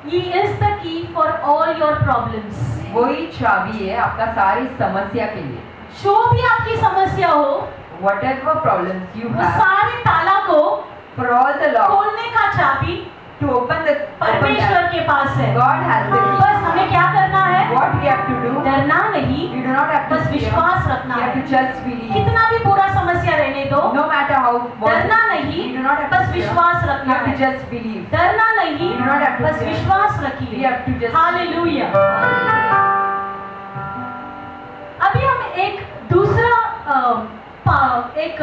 He is the key for all your problems. वही चाबी है आपका सारी समस्या के लिए. जो भी आपकी समस्या हो, Whatever problems you वो have, सारे ताला को for all the locks, खोलने का चाबी to open the परमेश्वर के पास है। God has the key. बस हमें क्या करना है? What we have to do, डरना नहीं, we do not have to बस fear. विश्वास रखना We have है। to just believe. कितना भी बुरा समस्या रहने दो, No matter how डरना नहीं, we do not have बस to fear. विश्वास We रखना have to है। just believe. डरना नहीं, We do not have to बस fear. विश्वास We रखिए। have to just. हालेलुया। अभी हम एक दूसरा एक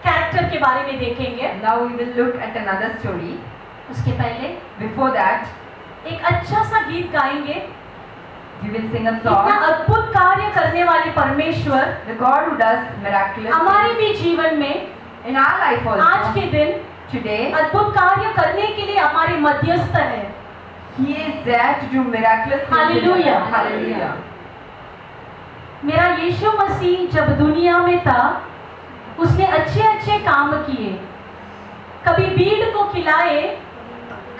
कैरेक्टर के बारे में देखेंगे। Now we will look at another story. उसके पहले Before that, एक अच्छा सा गीत गाएंगे। we will sing a इतना song. अद्भुत कार्य करने वाले परमेश्वर The God who does miraculous हमारे things भी जीवन में in our life आज also. के दिन Today, अद्भुत कार्य करने के लिए हमारे मध्यस्थ है। He is there to do miraculous things. in your Hallelujah. life. Hallelujah. मेरा यीशु मसीह जब दुनिया में था, उसने अच्छे अच्छे काम किए। कभी भीड़ को खिलाए,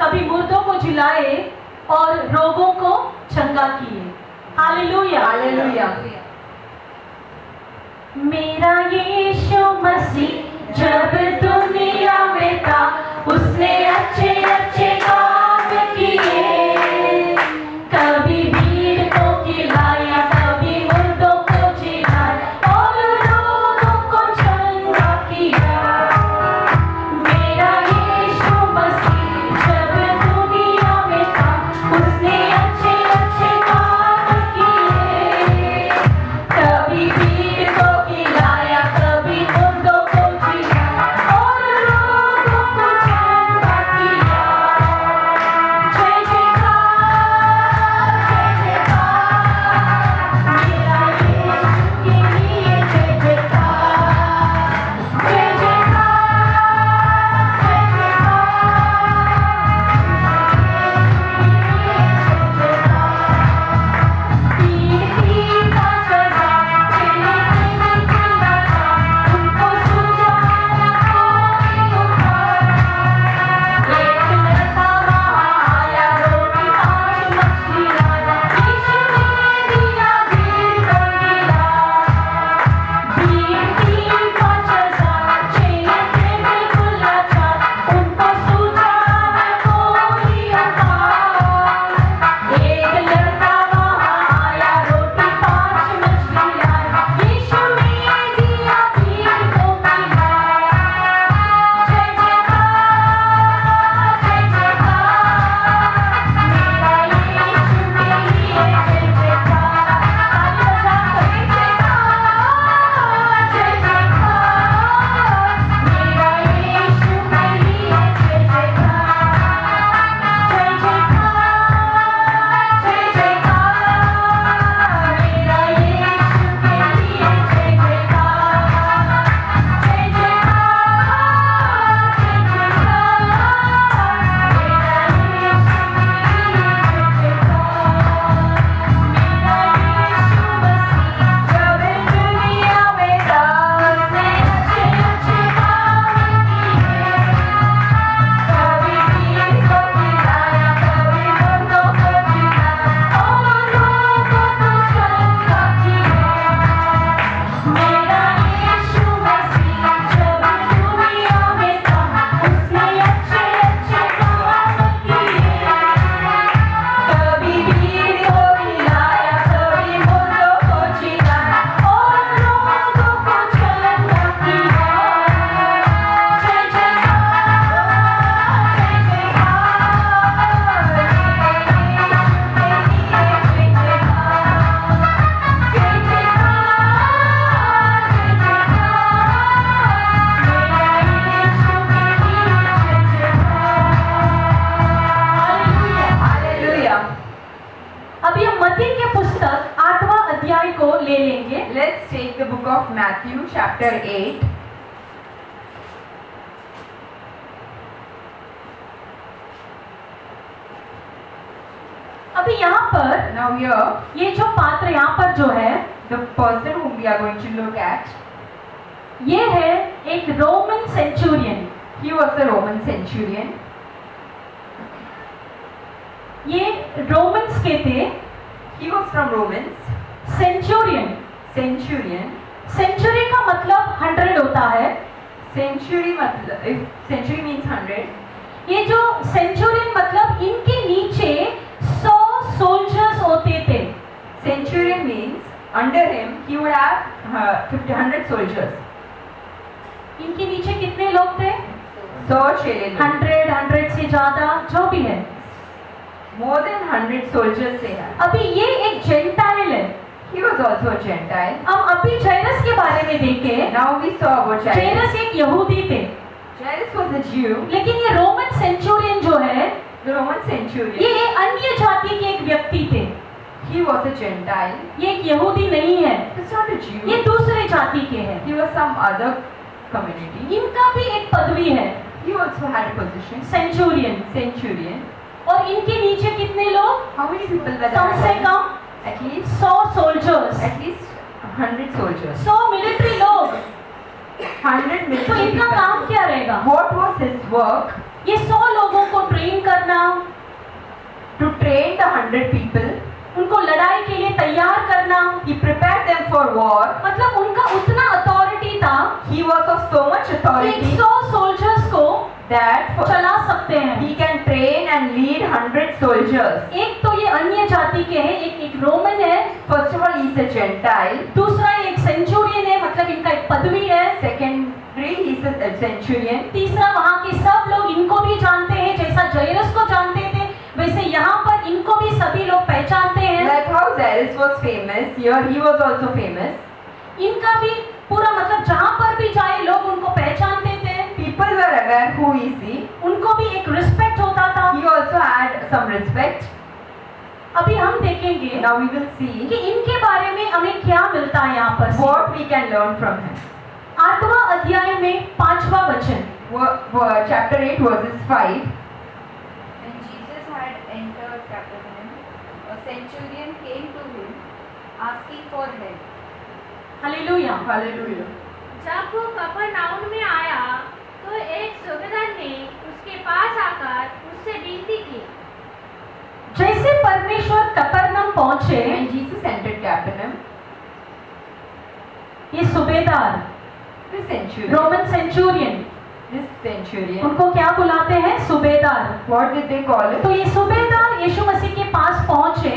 कभी मुर्दों को जिलाए और रोगों को चंगा किए। हालेलुया। Hallelujah. मेरा यीशु मसीह जब दुनिया में था, उसने अच्छे अच्छे काम किए। कभी भीड़ को खिलाया, कभी मुर्दों को जिलाया और रोगों को चंगा किया। मेरा यीशु मसीह जब दुनिया में था, उसने अच्छे अच्छे काम किए। कभी भीड़ को खिलाया, कभी मुर्दों को chapter 8. अभी यहाँ पर Now here, ये जो पात्र यहाँ पर जो है, the person whom we are going to look at, ये है एक Roman Centurion. he was a Roman centurion. ये रोमन्स के थे। He was from Romans. Centurion, Centurion. Century का मतलब 100 होता है। Century मतलब, if century means 100, ये जो सेंचुरियन मतलब इनके नीचे 100 सोल्जर्स होते थे। centurion means under him he would have 100 soldiers. इनके नीचे कितने लोग थे? 100 चेले लोग. 100 से ज्यादा जो भी है। More than 100 soldiers they had. अभी ये एक जेंटाइल है। He was also a Gentile. हम अभी जायरस के बारे में देखें। Now we saw about Jairus. जायरस एक यहूदी थे, Jairus was a Jew. लेकिन ये रोमन सेंचुरियन जो है, The Roman ये centurion. एक अन्य जाति के एक व्यक्ति थे। He was a Gentile. ये एक यहूदी नहीं है, He was not a Jew. ये दूसरे जाति के हैं। He was some other community. इनका भी एक पदवी है, He also had a position. Centurion. Centurion. और इनके नीचे कितने लोग? How many people were कम से there? Come At least 100 soldiers, 100 soldiers. 100 military लोग। 100 तो military इनका people. काम क्या रहेगा? What was his work? ये 100 लोगों को ट्रेन करना, To train the 100 people. उनको लड़ाई के लिए तैयार करना। He prepared them for war. मतलब उनका उतना अथॉरिटी था He was of so much कि authority 100 सोल्जर्स को that चला सकते हैं। he can train and lead 100 soldiers. एक तो ये अन्य जाति के हैं, एक रोमन है, First of all, he is a Gentile. दूसरा एक सेंचुरियन है, मतलब इनका एक पदवी है। Secondly, he is a centurion. तीसरा वहाँ के सब लोग इनको भी जानते हैं, जैसा जायरस को जानते थे वैसे यहाँ पर इनको भी सभी लोग पहचानते हैं। Like how Jairus was famous, here he was also famous. इनका भी पूरा मतलब जहाँ पर भी जाए लोग उनको पहचानते थे, People were aware who is he. उनको भी एक रिस्पेक्ट होता था। He also had some respect. अभी हम देखेंगे Now we will see कि इनके बारे में हमें क्या मिलता है यहाँ पर। what we can learn from him. 8वां अध्याय में 5वां वचन। Chapter 8 verses 5. When Jesus had entered Capernaum, a centurion came to him, asking for help. Hallelujah. Hallelujah. जब वो कफरनाउम में आया तो एक सूबेदार ने उसके पास आकर उससे विनती की। जैसे परमेश्वर कफरनहूम पहुंचे, When Jesus entered Capernaum, ये सूबेदार this centurion, Roman Centurion, this centurion, उनको क्या बुलाते हैं? सूबेदार। what did they call it? तो ये सूबेदार यीशु मसीह के पास पहुंचे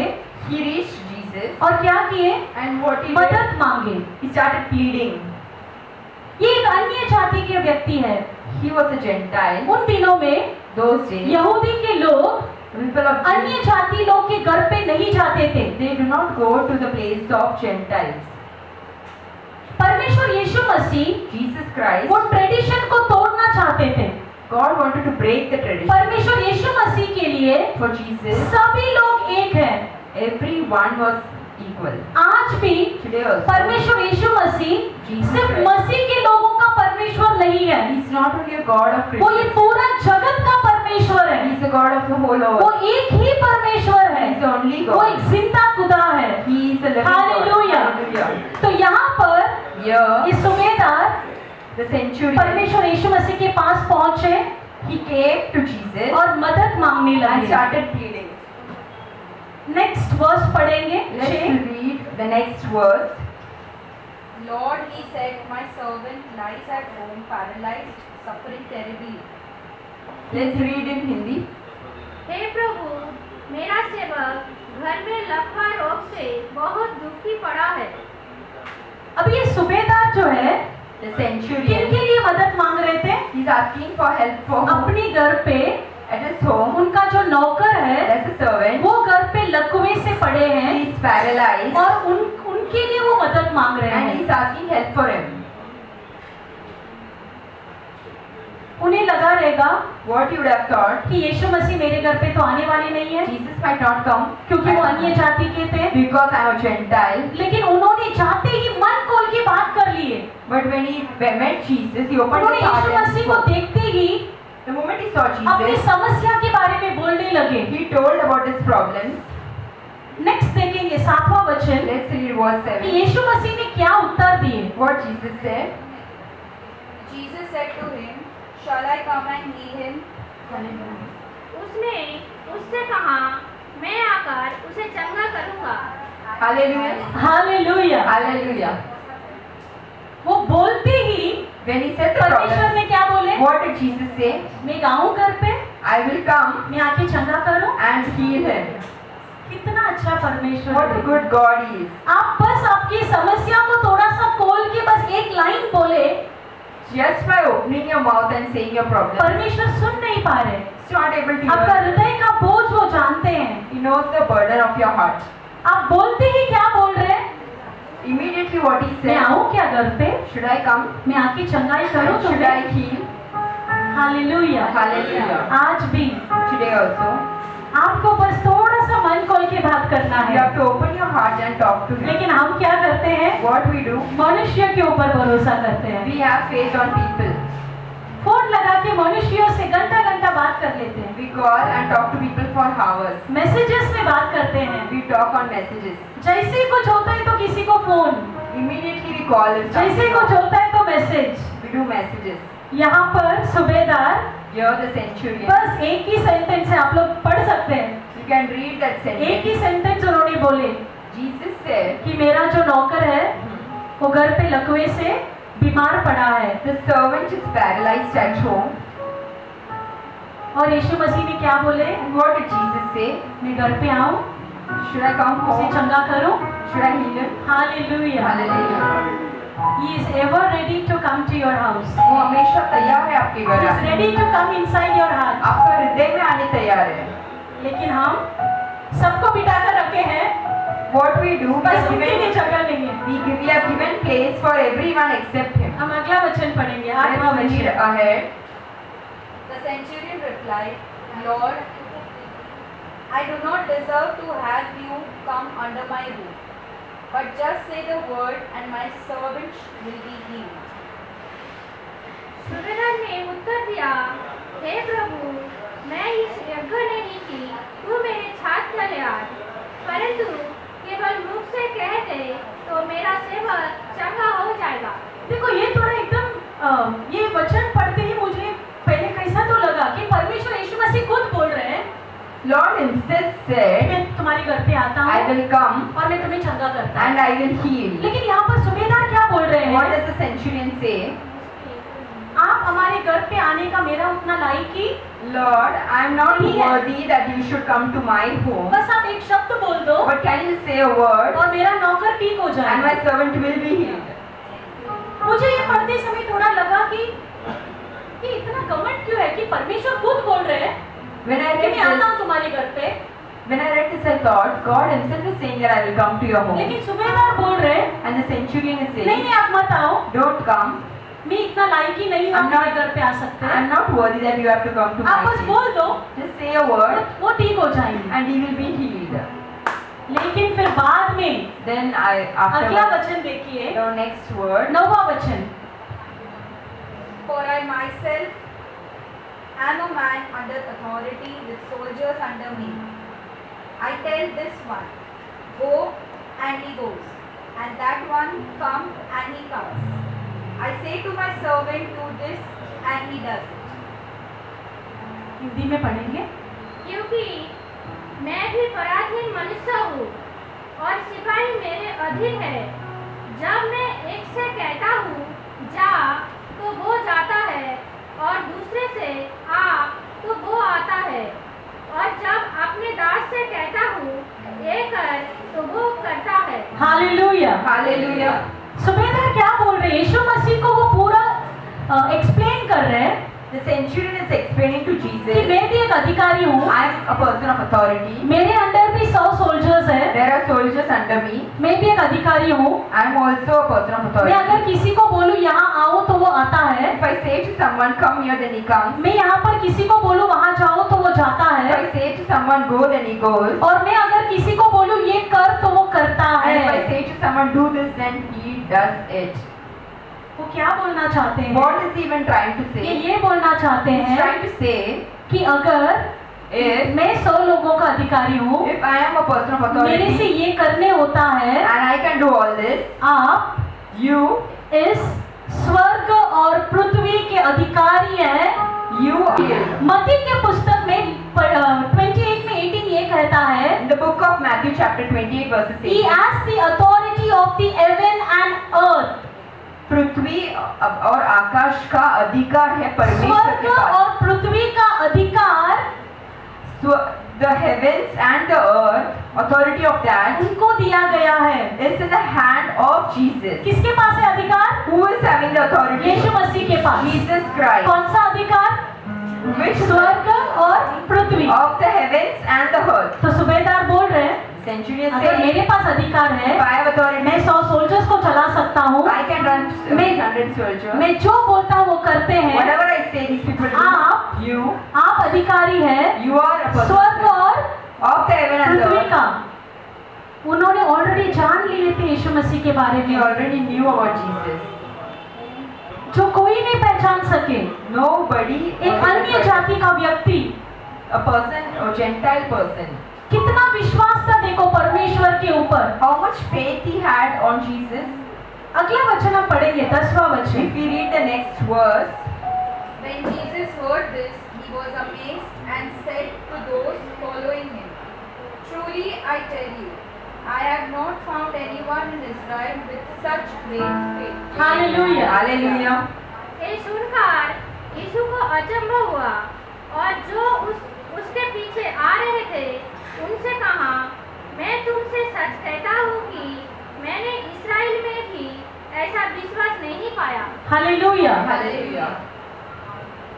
He reached Jesus और क्या किए? and what he did? मदद मांगे। He started pleading. ये एक अन्य जाति के व्यक्ति है। He was a Gentile. उन दिनों में Those days, यहूदी के लोग people of अन्य Jews, जाति लोग के घर पे नहीं जाते थे। they do not go to the place of Gentiles. परमेश्वर यीशु मसीह Jesus Christ, वो ट्रेडिशन को तोड़ना चाहते थे। God wanted to break the tradition. परमेश्वर यीशु मसीह के लिए For Jesus, सभी लोग एक हैं। everyone was equal. आज भी Today also, परमेश्वर यीशु मसीह Jesus सिर्फ Christ. मसीह के लोगों का परमेश्वर नहीं है, He is not only a God of वो ये Christians, पूरा जगत का परमेश्वर He है। is a God of the whole वो earth. एक ही परमेश्वर है, He is the only वो एक God. जिंदा खुदा है। He is a living God. Hallelujah. Hallelujah. तो यहाँ पर Here, ये सूबेदार the centurion, परमेश्वर यीशु मसीह के पास पहुंचे he came to Jesus और मदद मांगने and लगे। started pleading. नेक्स्ट वर्स पढ़ेंगे। Let's 6। read the next verse. Lord, he said, my servant lies at home, paralyzed, suffering terribly. Let's read in Hindi. हे प्रभु, मेरा सेवक घर में लकवा रोग से बहुत दुखी पड़ा है। अब ये सूबेदार जो है The किनके centurion, लिए मदद मांग रहे थे? he's asking for help for whom? अपने घर पे At his home, उनका जो नौकर है as a servant, वो घर पे लकवे से पड़े हैं he is paralyzed और उनके लिए वो मदद मांग रहे and हैं। he's asking help for him. उन्हें लगा रहेगा what you would have thought, कि यीशु मसीह मेरे घर पे तो आने वाले नहीं है Jesus might not come क्योंकि वो अन्य जाति के थे, because I am a Gentile. लेकिन उन्होंने जाते ही मन खोल के बात कर लिए। But when he met Jesus, he opened उन्होंने his heart यीशु and मसीह को spoke. देखते ही The moment he saw अपनी Jesus, समस्या के बारे में बोलने लगे। he told about his problems. Next देखेंगे 7वां वचन Let's read verse कि 7. यीशु मसीह ने क्या उत्तर दिए। What Jesus said. Jesus said to him, Shall I come and heal him? उसने उससे कहा, मैं आकर उसे चंगा करूंगा। Hallelujah. हालेलुया। Hallelujah. वो बोलते ही When he said the परमेश्वर problem, ने क्या बोले? what did Jesus say? मैं आऊं घर पे, I will come मैं आके चंगा करूं। and heal him. कितना अच्छा परमेश्वर What a है। good God he is. आप बस आपकी समस्या को थोड़ा सा खोल के बस एक लाइन बोले, Just by opening your mouth and saying your problem, परमेश्वर सुन नहीं पा रहे। he's not able to आपका hear. हृदय का बोझ वो जानते हैं। He knows the burden of your heart. आप बोलते ही क्या बोल रहे हैं? Immediately what he मैं said, आऊं क्या घर पे? should I come मैं आके चंगाई करूं and should I तुम्हें? heal? हालेलुया। Hallelujah. आज भी Today also, आपको बस थोड़ा सा मन खोल के बात करना you है। have to open your heart and talk to him. लेकिन हम क्या करते हैं? What we do, मनुष्य के ऊपर भरोसा करते हैं। we have faith on people. Phone लगा के मनुष्यों से घंटा घंटा बात कर लेते हैं। We call and talk to people for hours. Messages में बात करते हैं। We talk on messages. जैसे ही कुछ होता है तो किसी को phone, Immediately we call if जैसे ही something कुछ wrong. होता है तो मैसेज। We do messages. यहाँ पर सूबेदार Here the centurion. बस एक ही सेंटेंस है, आप लोग पढ़ सकते हैं। You can read that एक ही sentence. सेंटेंस उन्होंने बोले Jesus said, कि मेरा जो नौकर है वो घर पे लकवे से बीमार पड़ा है। the servant is paralyzed at home. और यीशु मसीह ने क्या बोले? And what did Jesus say? मैं घर पे आऊं, Should I come उसे home? चंगा करूं? Should I heal him? Hallelujah. Hallelujah. He is ever ready to come to your house. वो हमेशा तैयार है आपके घर He is आने। ready to come inside your heart. आपका हृदय में आने तैयार है। लेकिन हम सबको बिठा कर रखे हैं, What we do, बस उनके लिए जगह नहीं है। we have given place for everyone except him. हम अगला वचन पढ़ेंगे, 8वां Let's read वचन। ahead. The centurion replied, Lord, I do not deserve to have you come under my roof, but just say the word and my servant will be healed. सूबेदार ने उत्तर दिया, हे प्रभु, मैं इस यज्ञ नहीं की, तू मेरे छात तले आ, परंतु केवल मुख से कह दे तो मेरा सेवक चंगा हो जाएगा। देखो ये थोड़ा एकदम ये वचन पढ़ते ही मुझे पहले कैसा तो लगा कि परमेश्वर यीशु मसीह खुद बोल रहे हैं Lord himself कि said, मैं तुम्हारे घर पे आता I हूँ will come और मैं तुम्हें चंगा करता हूँ। and I will heal. लेकिन यहाँ पर सूबेदार क्या बोल रहे What हैं? does the centurion say? आप हमारे घर पे आने का मेरा उतना लायकी, Lord, I am not नहीं है। worthy that you should come to my home. बस आप एक शब्द बोल दो But can you say a word और मेरा नौकर ठीक हो and जाए। my servant will be healed? मुझे ये पढ़ते समय थोड़ा लगा कि इतना घमंड क्यों है कि परमेश्वर खुद बोल रहे हैं When I कि read मैं आता this, हूँ तुम्हारे घर पे, when I read this, I thought God himself is saying that I will come to your home. लेकिन सूबेदार बोल रहे हैं And the centurion is नहीं saying, नहीं आप मत आओ, don't come. मैं इतना लायकी नहीं हूँ I'm not- आपके घर पे आ सकते I am हैं। not worthy that you have to come to आप my बस place. बोल दो, Just say a word वो ठीक हो जाएंगे। and he will be healed. लेकिन फिर बाद में Then अगला after वचन देखिए, the next word, 9वां वचन। For I myself am a man under authority with soldiers under me. I tell this one, go, and he goes, and that one, come, and he comes. I say to my servant, do this, and he does it. Hindi में पढ़ेंगे। क्योंकि मैं भी पराधीन मनुष्य हूँ और सिपाही मेरे अधीन है। जब मैं एक से कहता हूँ जा तो वो जाता है और दूसरे से आ तो वो आता है, और जब अपने दास से कहता हूँ ये कर तो वो करता है। हालेलुया। hallelujah. सूबेदार क्या बोल रहे हैं? यीशु मसीह को वो पूरा एक्सप्लेन कर रहे हैं The centurion is explaining to कि Jesus, मैं भी एक अधिकारी हूँ, I am a person of authority. मेरे अंडर भी 100 सोल्जर्स है, there are soldiers under me. मैं भी एक अधिकारी हूँ, I am also a person of मैं authority. अगर किसी को बोलूँ यहाँ आओ तो वो आता है, If I say to someone, come here, then he comes. मैं यहाँ पर किसी को बोलूँ वहाँ जाओ तो वो जाता If है, I say to someone, go, then he goes. और मैं अगर किसी को बोलूँ ये कर तो वो करता And if I है। say to someone, do this, then he does it. वो क्या बोलना चाहते हैं? What is he even trying to ये say? ये बोलना चाहते He's हैं trying to say, कि अगर if मैं 100 लोगों का अधिकारी हूँ, if I am a person of मेरे से authority ये करने होता है, and I can do all this, आप you इस स्वर्ग और पृथ्वी के अधिकारी हैं। are. मत्ती के पुस्तक में 28 में 18 ये कहता है, In the book of Matthew chapter 28 verses He 8, has the authority of the heaven and earth. पृथ्वी और आकाश का अधिकार है परमेश्वर स्वर्ग के पास. और पृथ्वी का अधिकार The heavens and the earth, authority of that उनको दिया गया है। is in the hand of Jesus. किसके पास है अधिकार? Who is having the authority? यीशु मसीह के पास। Jesus Christ. कौन सा अधिकार? Which स्वर्ग और पृथ्वी। of the heavens and the earth? तो सूबेदार बोल रहे हैं, Centurion अगर says, मेरे पास अधिकार है, if I have authority, मैं 100 सोल्जर्स को चला सकता हूँ, I can run मैं- 100 soldiers. मैं जो बोलता हूँ वो करते हैं। Whatever I say, these people do. आप- You आप अधिकारी है are a person स्वर्ग और of the heaven and the Prithvi earth. का। उन्होंने ऑलरेडी जान लिए थे यीशु मसीह के बारे We में, already knew about Jesus. जो कोई नहीं पहचान सके। Nobody, एक अन्य जाति का व्यक्ति, a person, a Gentile person. कितना विश्वास था देखो परमेश्वर के ऊपर। How much faith he had on Jesus. अगला वचन हम पढ़ेंगे, 10वां वचन। If we read the next verse, When Jesus heard this, he was amazed and said to those following him, Truly I tell you, I have not found anyone in Israel with such great faith. Hallelujah. Hallelujah. ये सुनकर यीशु को अचंभा हुआ और जो उसके पीछे आ रहे थे उनसे कहा, मैं तुमसे सच कहता हूँ कि मैंने इस्राएल में भी ऐसा विश्वास नहीं पाया। हालेलुया। Hallelujah.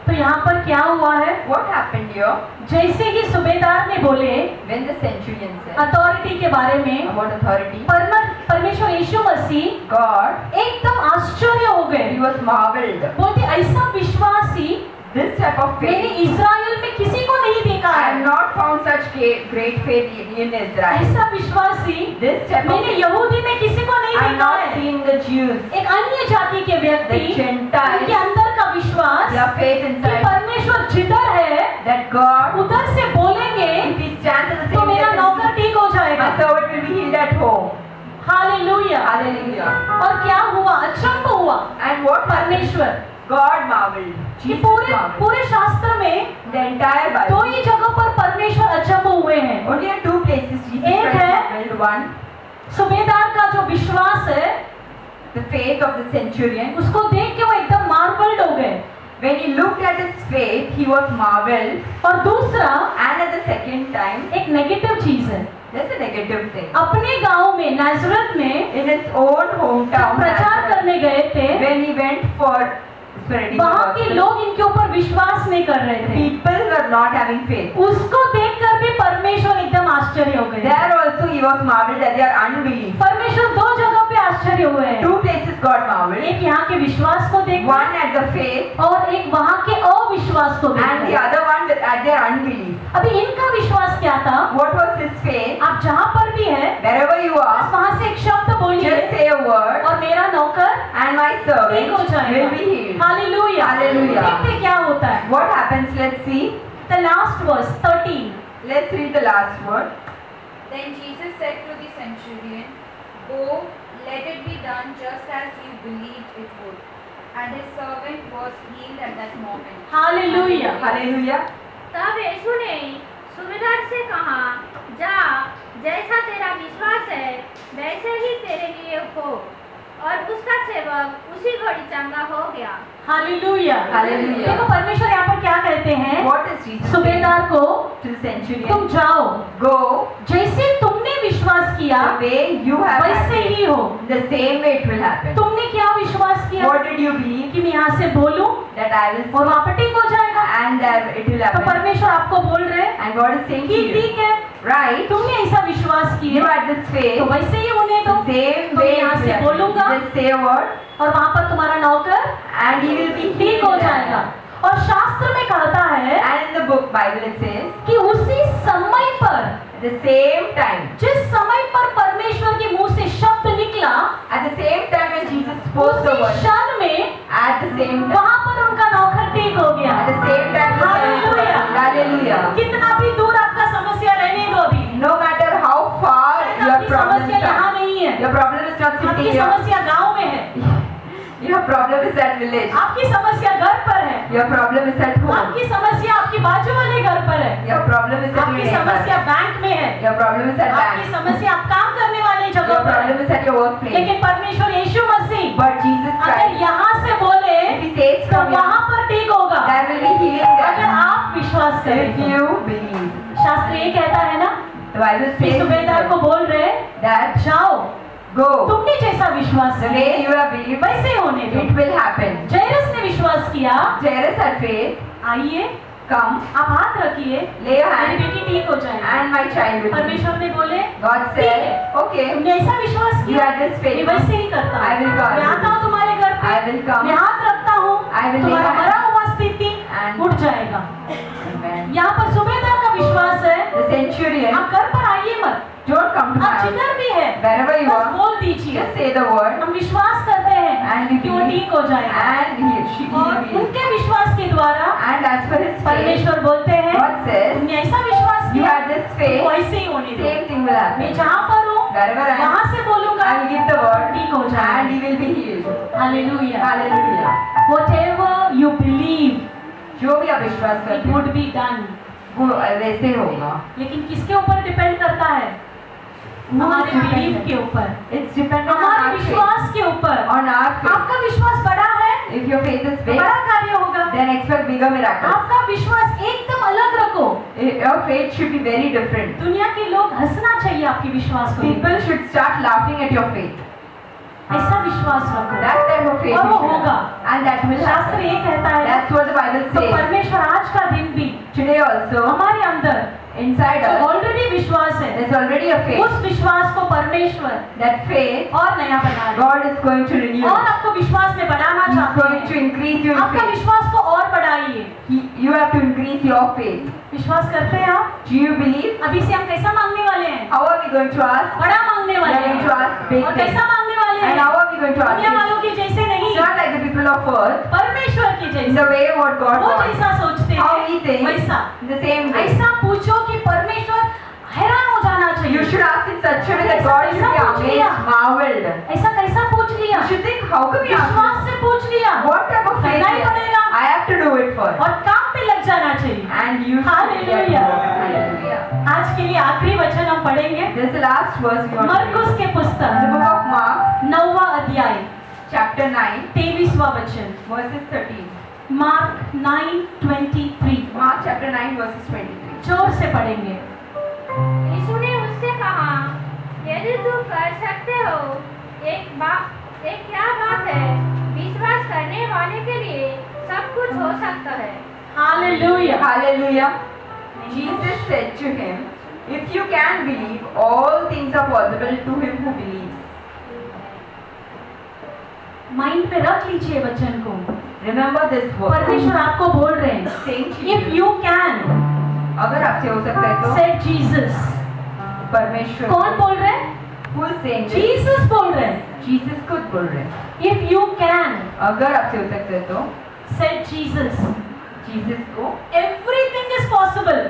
तो यहाँ पर क्या हुआ है? What happened here जैसे ही सूबेदार ने बोले when the centurion said authority के बारे में, about authority? परमेश्वर यीशु मसीह God, एकदम आश्चर्य हो गए। he was marveled. बोलते ऐसा विश्वासी This type of मैंने faith, इस्राएल में किसी को नहीं देखा I है। have not found such great faith in Israel. ऐसा विश्वासी This type of मैंने faith, यहूदी में किसी को नहीं I have देखा not है। seen the Jews, एक अन्य जाति के व्यक्ति, the Gentiles, उनके अंदर का विश्वास their faith कि inside, परमेश्वर जिधर है that God, उधर से बोलेंगे if he stands at the तो same मेरा place, नौकर ठीक हो जाएगा। my servant will be healed at home. Hallelujah. Hallelujah. और क्या हुआ? अचंभ हुआ। And what happened? परमेश्वर God marveled. कि Jesus पूरे marveled. पूरे शास्त्र में The entire दो Bible. ही जगह पर परमेश्वर अचंभ हुए हैं। Only in two places Jesus एक Christ है- marveled. One, सूबेदार का जो विश्वास है the faith of the centurion. उसको देख के वो एकदम मार्वल्ड हो गए। When he looked at his faith, he was marveled. और दूसरा And at the second time, एक नेगेटिव चीज है। there's a negative thing. अपने गांव में नाजरत में In his own hometown, प्रचार Nazareth, करने गए थे, when he went for spreading the वहां के gospel, लोग इनके ऊपर विश्वास नहीं कर रहे थे। people were not having faith. उसको देखकर भी परमेश्वर एकदम आश्चर्य हो गए। There also he was marveled at their unbelief. परमेश्वर दो जगह पे आश्चर्य हुए हैं। Two places God marveled. एक यहाँ के विश्वास को देख One at the faith और एक वहाँ के अविश्वास को and the देख। other one at their unbelief. अभी इनका विश्वास क्या था? What was his faith? आप जहाँ पर भी है Wherever you बस are, वहाँ से एक शब्द बोलिए just say a word और मेरा नौकर and my ठीक हो servant will जाएगा। be healed. हालेलुया। Hallelujah. देखते क्या होता है। What happens? Let's see. The last verse 13. Let's read the last word. Then Jesus said to the centurion, Go, let it be done just as you believed it would. And his servant was healed at that moment. Hallelujah. Hallelujah. तब यीशु ने सूबेदार से कहा, जा, जैसा तेरा विश्वास है वैसे ही तेरे लिए हो। और उसका सेवक उसी घड़ी चंगा हो गया। हालेलुया। हालेलुया। देखो परमेश्वर यहाँ पर क्या कहते हैं What is Jesus saying सूबेदार को, to the centurion? तुम जाओ, Go जैसे तुमने विश्वास किया the way you have वैसे had ही it. हो। The same way it will happen. तुमने क्या विश्वास किया What did you believe? कि मैं यहाँ से बोलूं That I will और वहाँ पर ठीक हो जाएगा? and that it will तो happen. परमेश्वर आपको बोल रहे हैं And God is saying to कि you ठीक है, right? तुमने ऐसा विश्वास You किया had this faith. तो वैसे ही होने दो। Same तो way. यहाँ से बोलूंगा Just say a word, और वहाँ पर तुम्हारा नौकर and he will be ठीक हो healed. जाएगा। और शास्त्र में कहता है And in the book Bible it says, कि उसी समय पर, the same time, जिस समय पर परमेश्वर के मुंह से शब्द निकला, at the same time when Jesus spoke the उसी word, क्षण में at the same time, वहाँ पर उनका नौकर ठीक हो गया। at the same time, the same word. Hallelujah. Hallelujah. कितना भी दूर आपका समस्या रहने दो अभी, No matter how far your आपकी problems समस्या यहाँ are, नहीं है, your problem is not आपकी sitting here. समस्या गांव में है, Your problem is at village. आपकी समस्या घर पर है, Your problem is at home. आपकी समस्या आपकी बाजू वाले घर पर है, Your problem is at your आपकी समस्या neighbor. बैंक में है, Your problem is at आपकी bank. समस्या आप काम करने वाले जगह Your पर है। problem is at your workplace. लेकिन परमेश्वर यीशु मसीह But Jesus अगर Christ, यहाँ से बोले if He says तो from वहाँ here, पर ठीक होगा, there will be healing अगर there. आप विश्वास करें If तो। you believe. शास्त्र ये कहता है ना The Bible कि says सूबेदार को बोल रहे that जाओ, go. तुमने जैसा विश्वास The किया way you have believed, वैसे होने दो। it will happen. जैरस ने विश्वास किया, Jairus had faith. आइए Come, आप हाथ रखिए, lay your मेरी hand, बेटी ठीक हो जाएगी। and my child will be. परमेश्वर ने बोले God ठीक said, है, okay, तुमने ऐसा विश्वास you किया, had this मैं faith. वैसे ही करता I will हूँ। guard मैं you. आता हूँ तुम्हारे घर पे, I will come. मैं हाथ रखता हूँ, I will lay तुम्हारा my मरा hand. हुआ स्थिति And- उठ जाएगा। Amen. यहाँ पर सूबेदार का विश्वास है, The centurion, आप घर पर आइए मत, don't come to my आप house. जिधर भी है Wherever you बस are, बोल दीजिए, just say the word, हम विश्वास करते हैं and you कि वो believe, ठीक हो जाएगा। and she और will be. उनके विश्वास के द्वारा And as per his faith, परमेश्वर बोलते हैं God says, तुमने ऐसा विश्वास you किया had this faith, तो ऐसे ही होने दो। same thing will मैं happen. जहाँ पर हूँ Wherever I am, वहाँ से बोलूंगा, I will give the word, ठीक हो जाएगा। and he will be healed. Hallelujah. Hallelujah. Whatever you believe, जो भी आप विश्वास it करते would हैं, be done. वो वैसे होगा. लेकिन किसके ऊपर डिपेंड करता है? हमारे बिलीफ के ऊपर, It's dependent on हमारे our faith. विश्वास के ऊपर। On our faith. आपका विश्वास बड़ा है, If your faith is big, बड़ा कार्य होगा। then expect bigger miracles. आपका विश्वास एकदम अलग रखो। Your faith should be very different. दुनिया के लोग हंसना चाहिए आपके विश्वास को People लेकर। should start laughing at your faith. ऐसा विश्वास रखो That type of faith और वो you should होगा। have. And that will शास्त्र happen. ये कहता है That's what the Bible तो says. परमेश्वर आज का दिन भी Today also, हमारे अंदर inside जो us, ऑलरेडी विश्वास है, there's already a faith. उस विश्वास को परमेश्वर That faith, और नया बना रहे God is going to renew. और आपको विश्वास में बढ़ाना He's चाहते going to हैं। increase your आपका faith. विश्वास को और बढ़ाइए। You have to increase your faith. विश्वास करते हैं आप? Do you believe? अभी से हम कैसा मांगने वाले हैं? How are we going to ask? बड़ा मांगने We वाले are going to हैं। ask big और things. कैसा मांगने वाले And हैं? how are we going to ask दुनिया it? वालों के जैसे नहीं, It's not like the people of earth, परमेश्वर के in जैसे। the way what God वो wants. जैसा सोचते How हैं we think, वैसा। in the same way. ऐसा पूछो कि परमेश्वर हैरान हो जाना You चाहिए। should ask in such a way that God should be amazed, marveled. ऐसा कैसा पूछ लिया? You should think, how come you ask विश्वास से पूछ लिया What type of faith? करना ही is it? पड़ेगा। I have to do it first. और काम पे लग जाना चाहिए। And you should Hallelujah. Hallelujah. आज के लिए आखिरी वचन हम पढ़ेंगे This is the last verse we want to read. मरकुस के The पुस्तक book of Mark, 9वां अध्याय chapter 9, 23वां वचन। verses 13. Mark 9:23 Mark chapter 9, verses 23. जोर से पढ़ेंगे। यीशु ने उससे कहा, यदि तू कर सकते हो, एक क्या बात है, विश्वास करने वाले के लिए सब कुछ हो सकता है। Hallelujah. Hallelujah. Jesus said to him, if you can believe, all things are possible to him who believes. Mind पे रख लीजिए वचन को। Remember this word. परमेश्वर आपको बोल रहे हैं, Saying to if you, you can, अगर आपसे हो सकता है तो सेड जीसस। परमेश्वर कौन बोल रहे हैं? Who is saying this? Jesus बोल रहे हैं। Jesus खुद बोल रहे हैं। इफ यू कैन, अगर आपसे हो सकता है तो सेड जीसस, जीसस को एवरीथिंग इज पॉसिबल।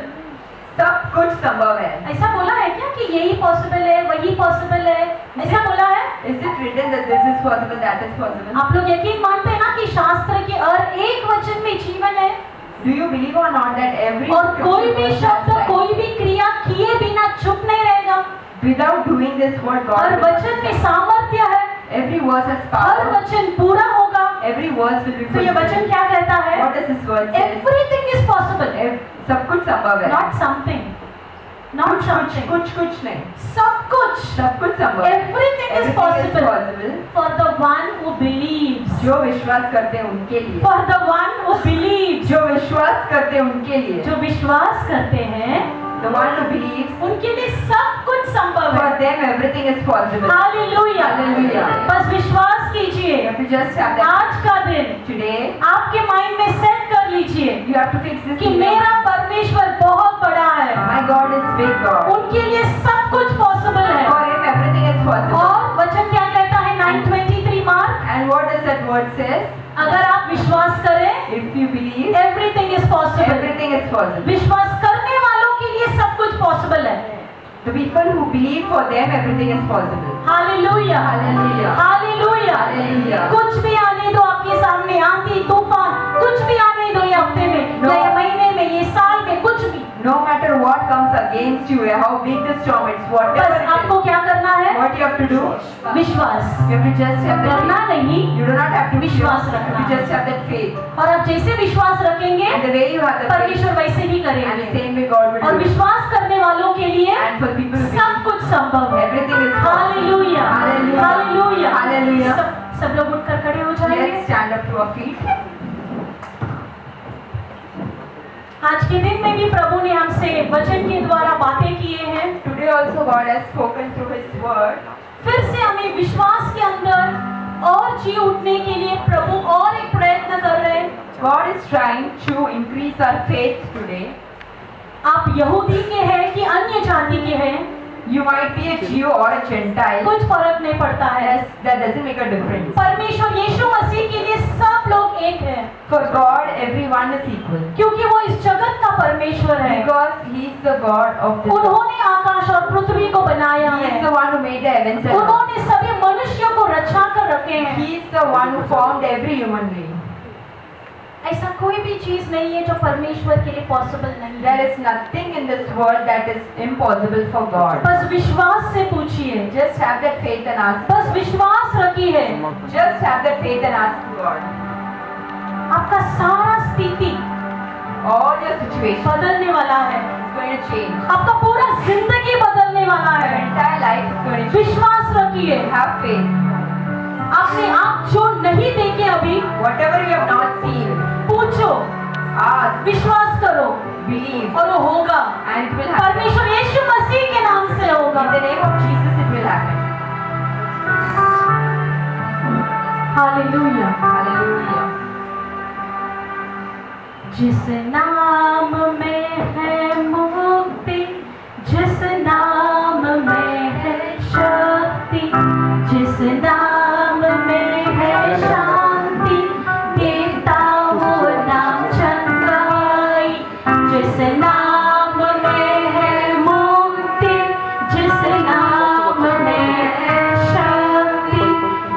सब कुछ संभव है। ऐसा बोला है क्या कि यही पॉसिबल है, वही पॉसिबल है? ऐसा बोला है? Is it written that this is possible, that is possible? आप लोग यकीन मानते हैं ना कि शास्त्र के हर एक वचन में जीवन है Do you believe or not that every और कोई scripture भी verse has शब्द, life? कोई भी क्रिया किए बिना चुप नहीं रहेगा। Without doing this, what God her will वचन में सामर्थ्य है, every verse has her power. वचन पूरा होगा। Every verse will be तो ये वचन fulfilled. क्या कहता है? What does this word say? Everything is possible, सब कुछ संभव है। नॉट समथिंग, नॉट समथिंग, कुछ नहीं। सब कुछ। सब कुछ संभव है। Everything is Everything is possible possible. For the one who believes, जो विश्वास करते हैं उनके लिए। For the one who believes. जो विश्वास करते हैं उनके लिए। जो विश्वास करते हैं The one who believes, उनके लिए सब कुछ संभव for है। them everything is possible. Hallelujah. Hallelujah. बस विश्वास कीजिए। You have to just have that आज का दिन today. आपके माइंड में सेट कर लीजिए You have to fix this. कि in your मेरा mind. परमेश्वर बहुत बड़ा है। My God is big God. उनके लिए सब कुछ पॉसिबल है। For him everything is possible. और वचन क्या कहता है 9:23 mark? And what does that word says? अगर आप विश्वास करें, If you believe, everything is possible. everything is possible. विश्वास करने वालों के लिए सब कुछ पॉसिबल है। The people who believe, for them everything is possible. Hallelujah, Hallelujah. Hallelujah. Hallelujah. कुछ भी आने दो आपके सामने, आंधी तूफान कुछ भी आने दो ये हफ्ते में, No. ये महीने में, ये साल में, कुछ भी। No matter what comes against you, how big the storm is, whatever बस it आपको is, क्या करना है? what you have to do? विश्वास You have to just have करना that. नहीं। You do not have to विश्वास You have रखना। to just have that faith. और आप जैसे विश्वास रखेंगे And the way you have the faith, परमेश्वर वैसे ही and the करेंगे। same way God will और do it. विश्वास करने वालों के लिए And for people who सब believe, कुछ संभव है। everything is possible. Hallelujah, Hallelujah. Hallelujah. Hallelujah. सब लोग उठकर खड़े हो जाएंगे। Let's stand up to our feet. आज के दिन में भी प्रभु ने हमसे वचन के द्वारा बातें किए हैं। Today also God has spoken through His word. फिर से हमें विश्वास के अंदर और जी उठने के लिए प्रभु और एक प्रयत्न कर रहे हैं। God is trying to increase our faith today. आप यहूदी के हैं कि अन्य जाति के हैं, You might be a Jew or a Gentile. कुछ फर्क नहीं पड़ता है। That doesn't make a difference. परमेश्वर यीशु मसीह के लिए सब लोग एक हैं, For God, everyone is equal. क्योंकि वो इस जगत का परमेश्वर है। Because He is the God of this world. उन्होंने आकाश और पृथ्वी को बनाया He है। is the one who made the heavens and earth. उन्होंने सभी मनुष्यों को रचा कर रखे हैं। He is the one who formed every human being. ऐसा कोई भी चीज नहीं है जो परमेश्वर के लिए पॉसिबल नहीं There है। is nothing in this world that is impossible for God. बस विश्वास से पूछिए, Just have that faith and ask. बस विश्वास रखिए। Just have that faith and ask God. आपका सारा स्थिति All your situation बदलने वाला है। is going to change. आपका पूरा जिंदगी बदलने वाला Your है। entire life is going to change. विश्वास रखिए। Have faith. आपने आप जो नहीं देखे अभी Whatever you have not seen, पूछो, ask, विश्वास करो believe, और वो होगा। and it will happen. परमेश्वर यीशु मसीह के नाम से होगा। In the name of Jesus, it will happen. Hallelujah. Hallelujah. जिस नाम में है मुक्ति, जिस नाम में है शक्ति, जिस नाम में है शांति, देता वो नाम चंगाई। जिस नाम में है मुक्ति, जिस नाम में है शक्ति,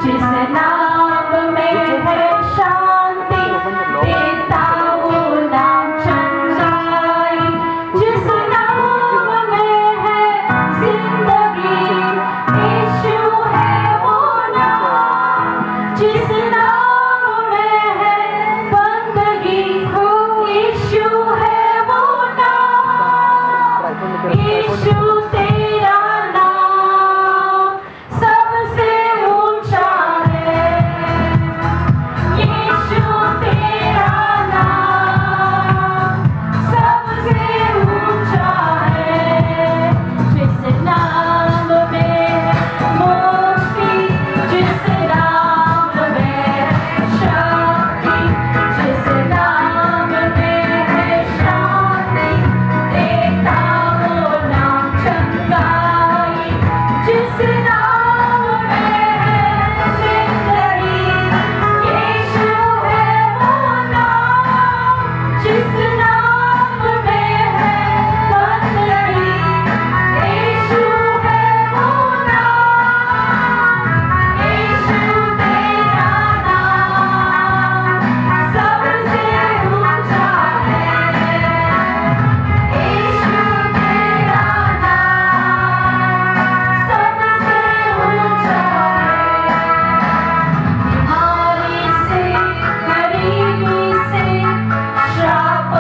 जिस नाम में है शांति, देता वो नाम चंगाई। जिस नाम में है जिंदगी, यीशु है वो नाम। जिस नाम में है बंदगी, यीशु है वो नाम। यीशु तेरा नाम सबसे ऊंचा है। यीशु तेरा नाम सबसे ऊंचा है। जिस नाम में है मुक्ति, जिस नाम में है शक्ति, जिस नाम में है शांति, देता वो नाम चंगाई। जिस नाम में है जिंदगी, यीशु है वो नाम। जिस नाम में है बंदगी, यीशु है वो नाम। यीशु तेरा नाम सबसे ऊंचा है। यीशु तेरा नाम सबसे ऊंचा है। बीमारी से, गरीबी से, श्राप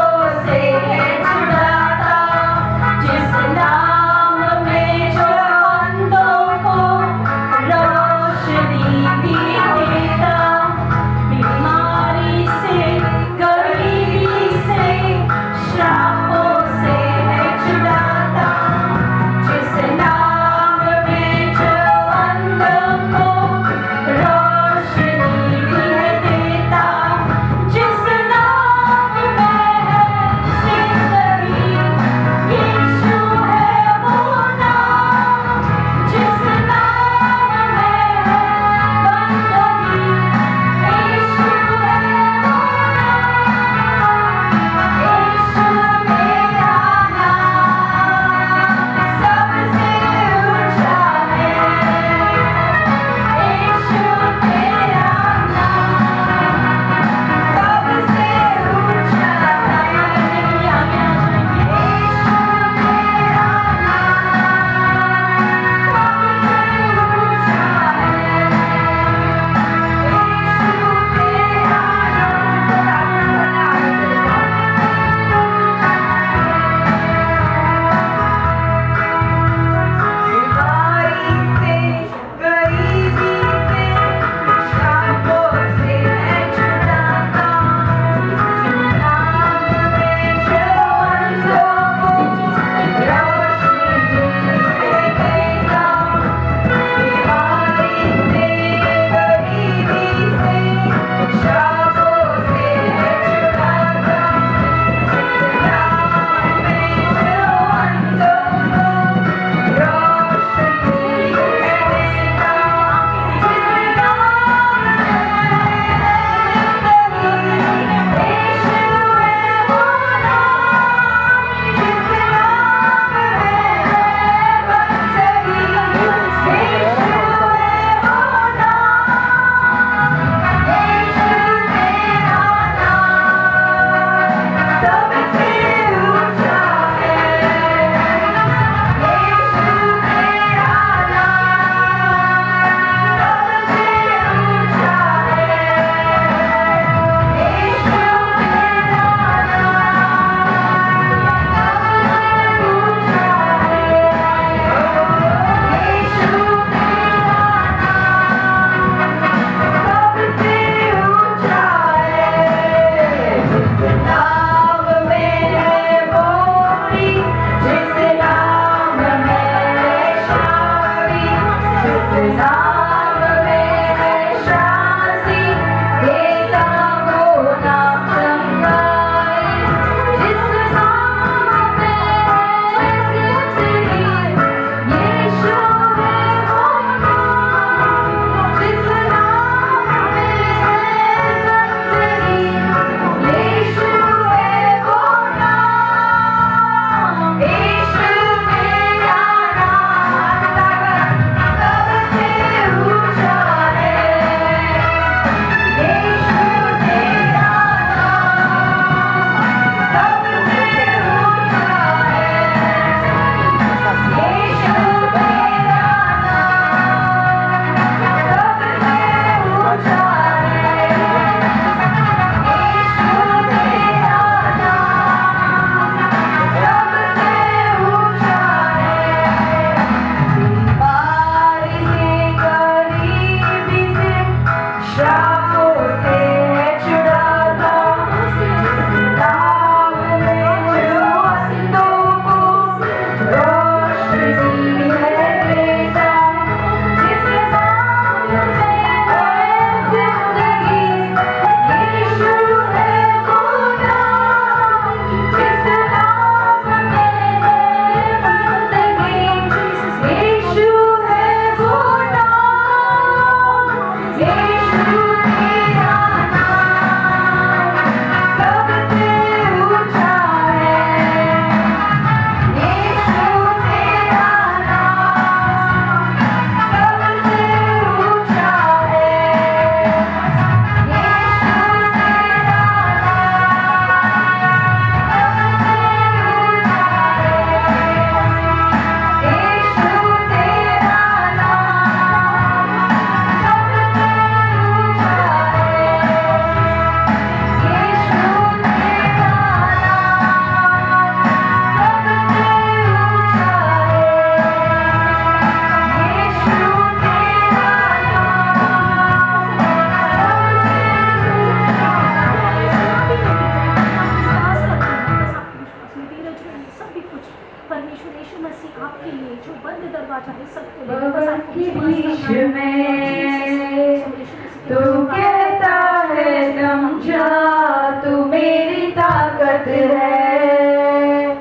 ताकत है,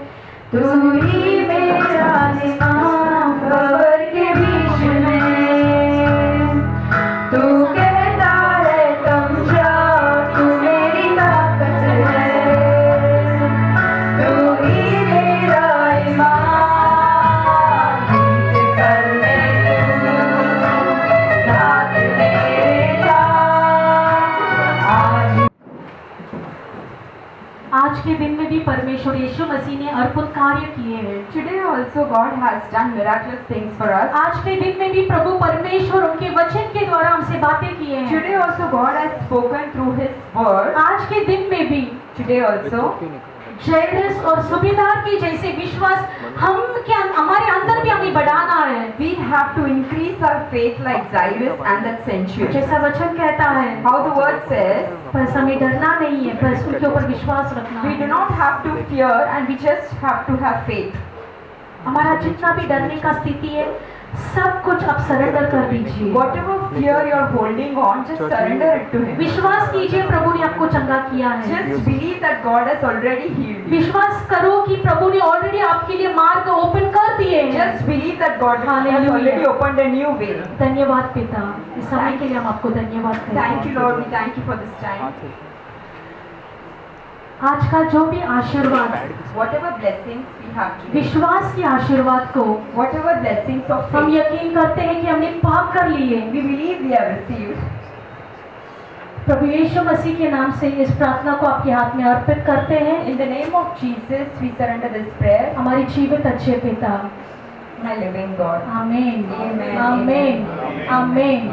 तू ही मेरा निशान कब्र के बीच में, तू कहता है तुम जाओ, तू मेरी ताकत है, तू ही मेरा ईमान, बीत कर में तू साथ मेरे था, आज के दिन में भी परमेश्वर यीशु मसीह ने अद्भुत कार्य किए हैं। Today also God has done miraculous things for us. आज के दिन में भी प्रभु परमेश्वर उनके वचन के द्वारा हमसे बातें किए हैं। Today also God has spoken through His word. आज के दिन में भी Today also जैरस और सुबेदार की जैसे विश्वास हम क्या हमारे अंदर भी हमें बढ़ाना है। we have to increase our faith like Jairus and that centurion. जैसा वचन कहता है, How the word says, बस हमें डरना नहीं है, बस उनके ऊपर विश्वास रखना we do है। not have to fear and we just have to have faith. हमारा जितना भी डरने का स्थिति है, सब कुछ आप सरेंडर कर दीजिए। Whatever fear you are holding on, just surrender it to Him. विश्वास कीजिए प्रभु ने आपको चंगा किया है। Just believe that God has already healed you. विश्वास करो कि प्रभु ने ऑलरेडी आपके लिए मार्ग ओपन कर दिए हैं। Just believe that God has Hallelujah. already opened a new way. धन्यवाद पिता, इस समय के लिए हम आपको धन्यवाद करते Thank you हैं। Lord, we thank you for this time. आज का जो भी आशीर्वाद, Whatever blessings we have given, विश्वास के आशीर्वाद को whatever blessings of हम faith यकीन करते हैं कि हमने पाप कर लिए। we believe we have received. प्रभु यीशु मसीह के नाम से इस प्रार्थना को आपके हाथ में अर्पित करते हैं। In the name of Jesus, we surrender this prayer. हमारी जीवित अच्छे पिता, My living God. आमीन, Amen. आमीन, आमीन।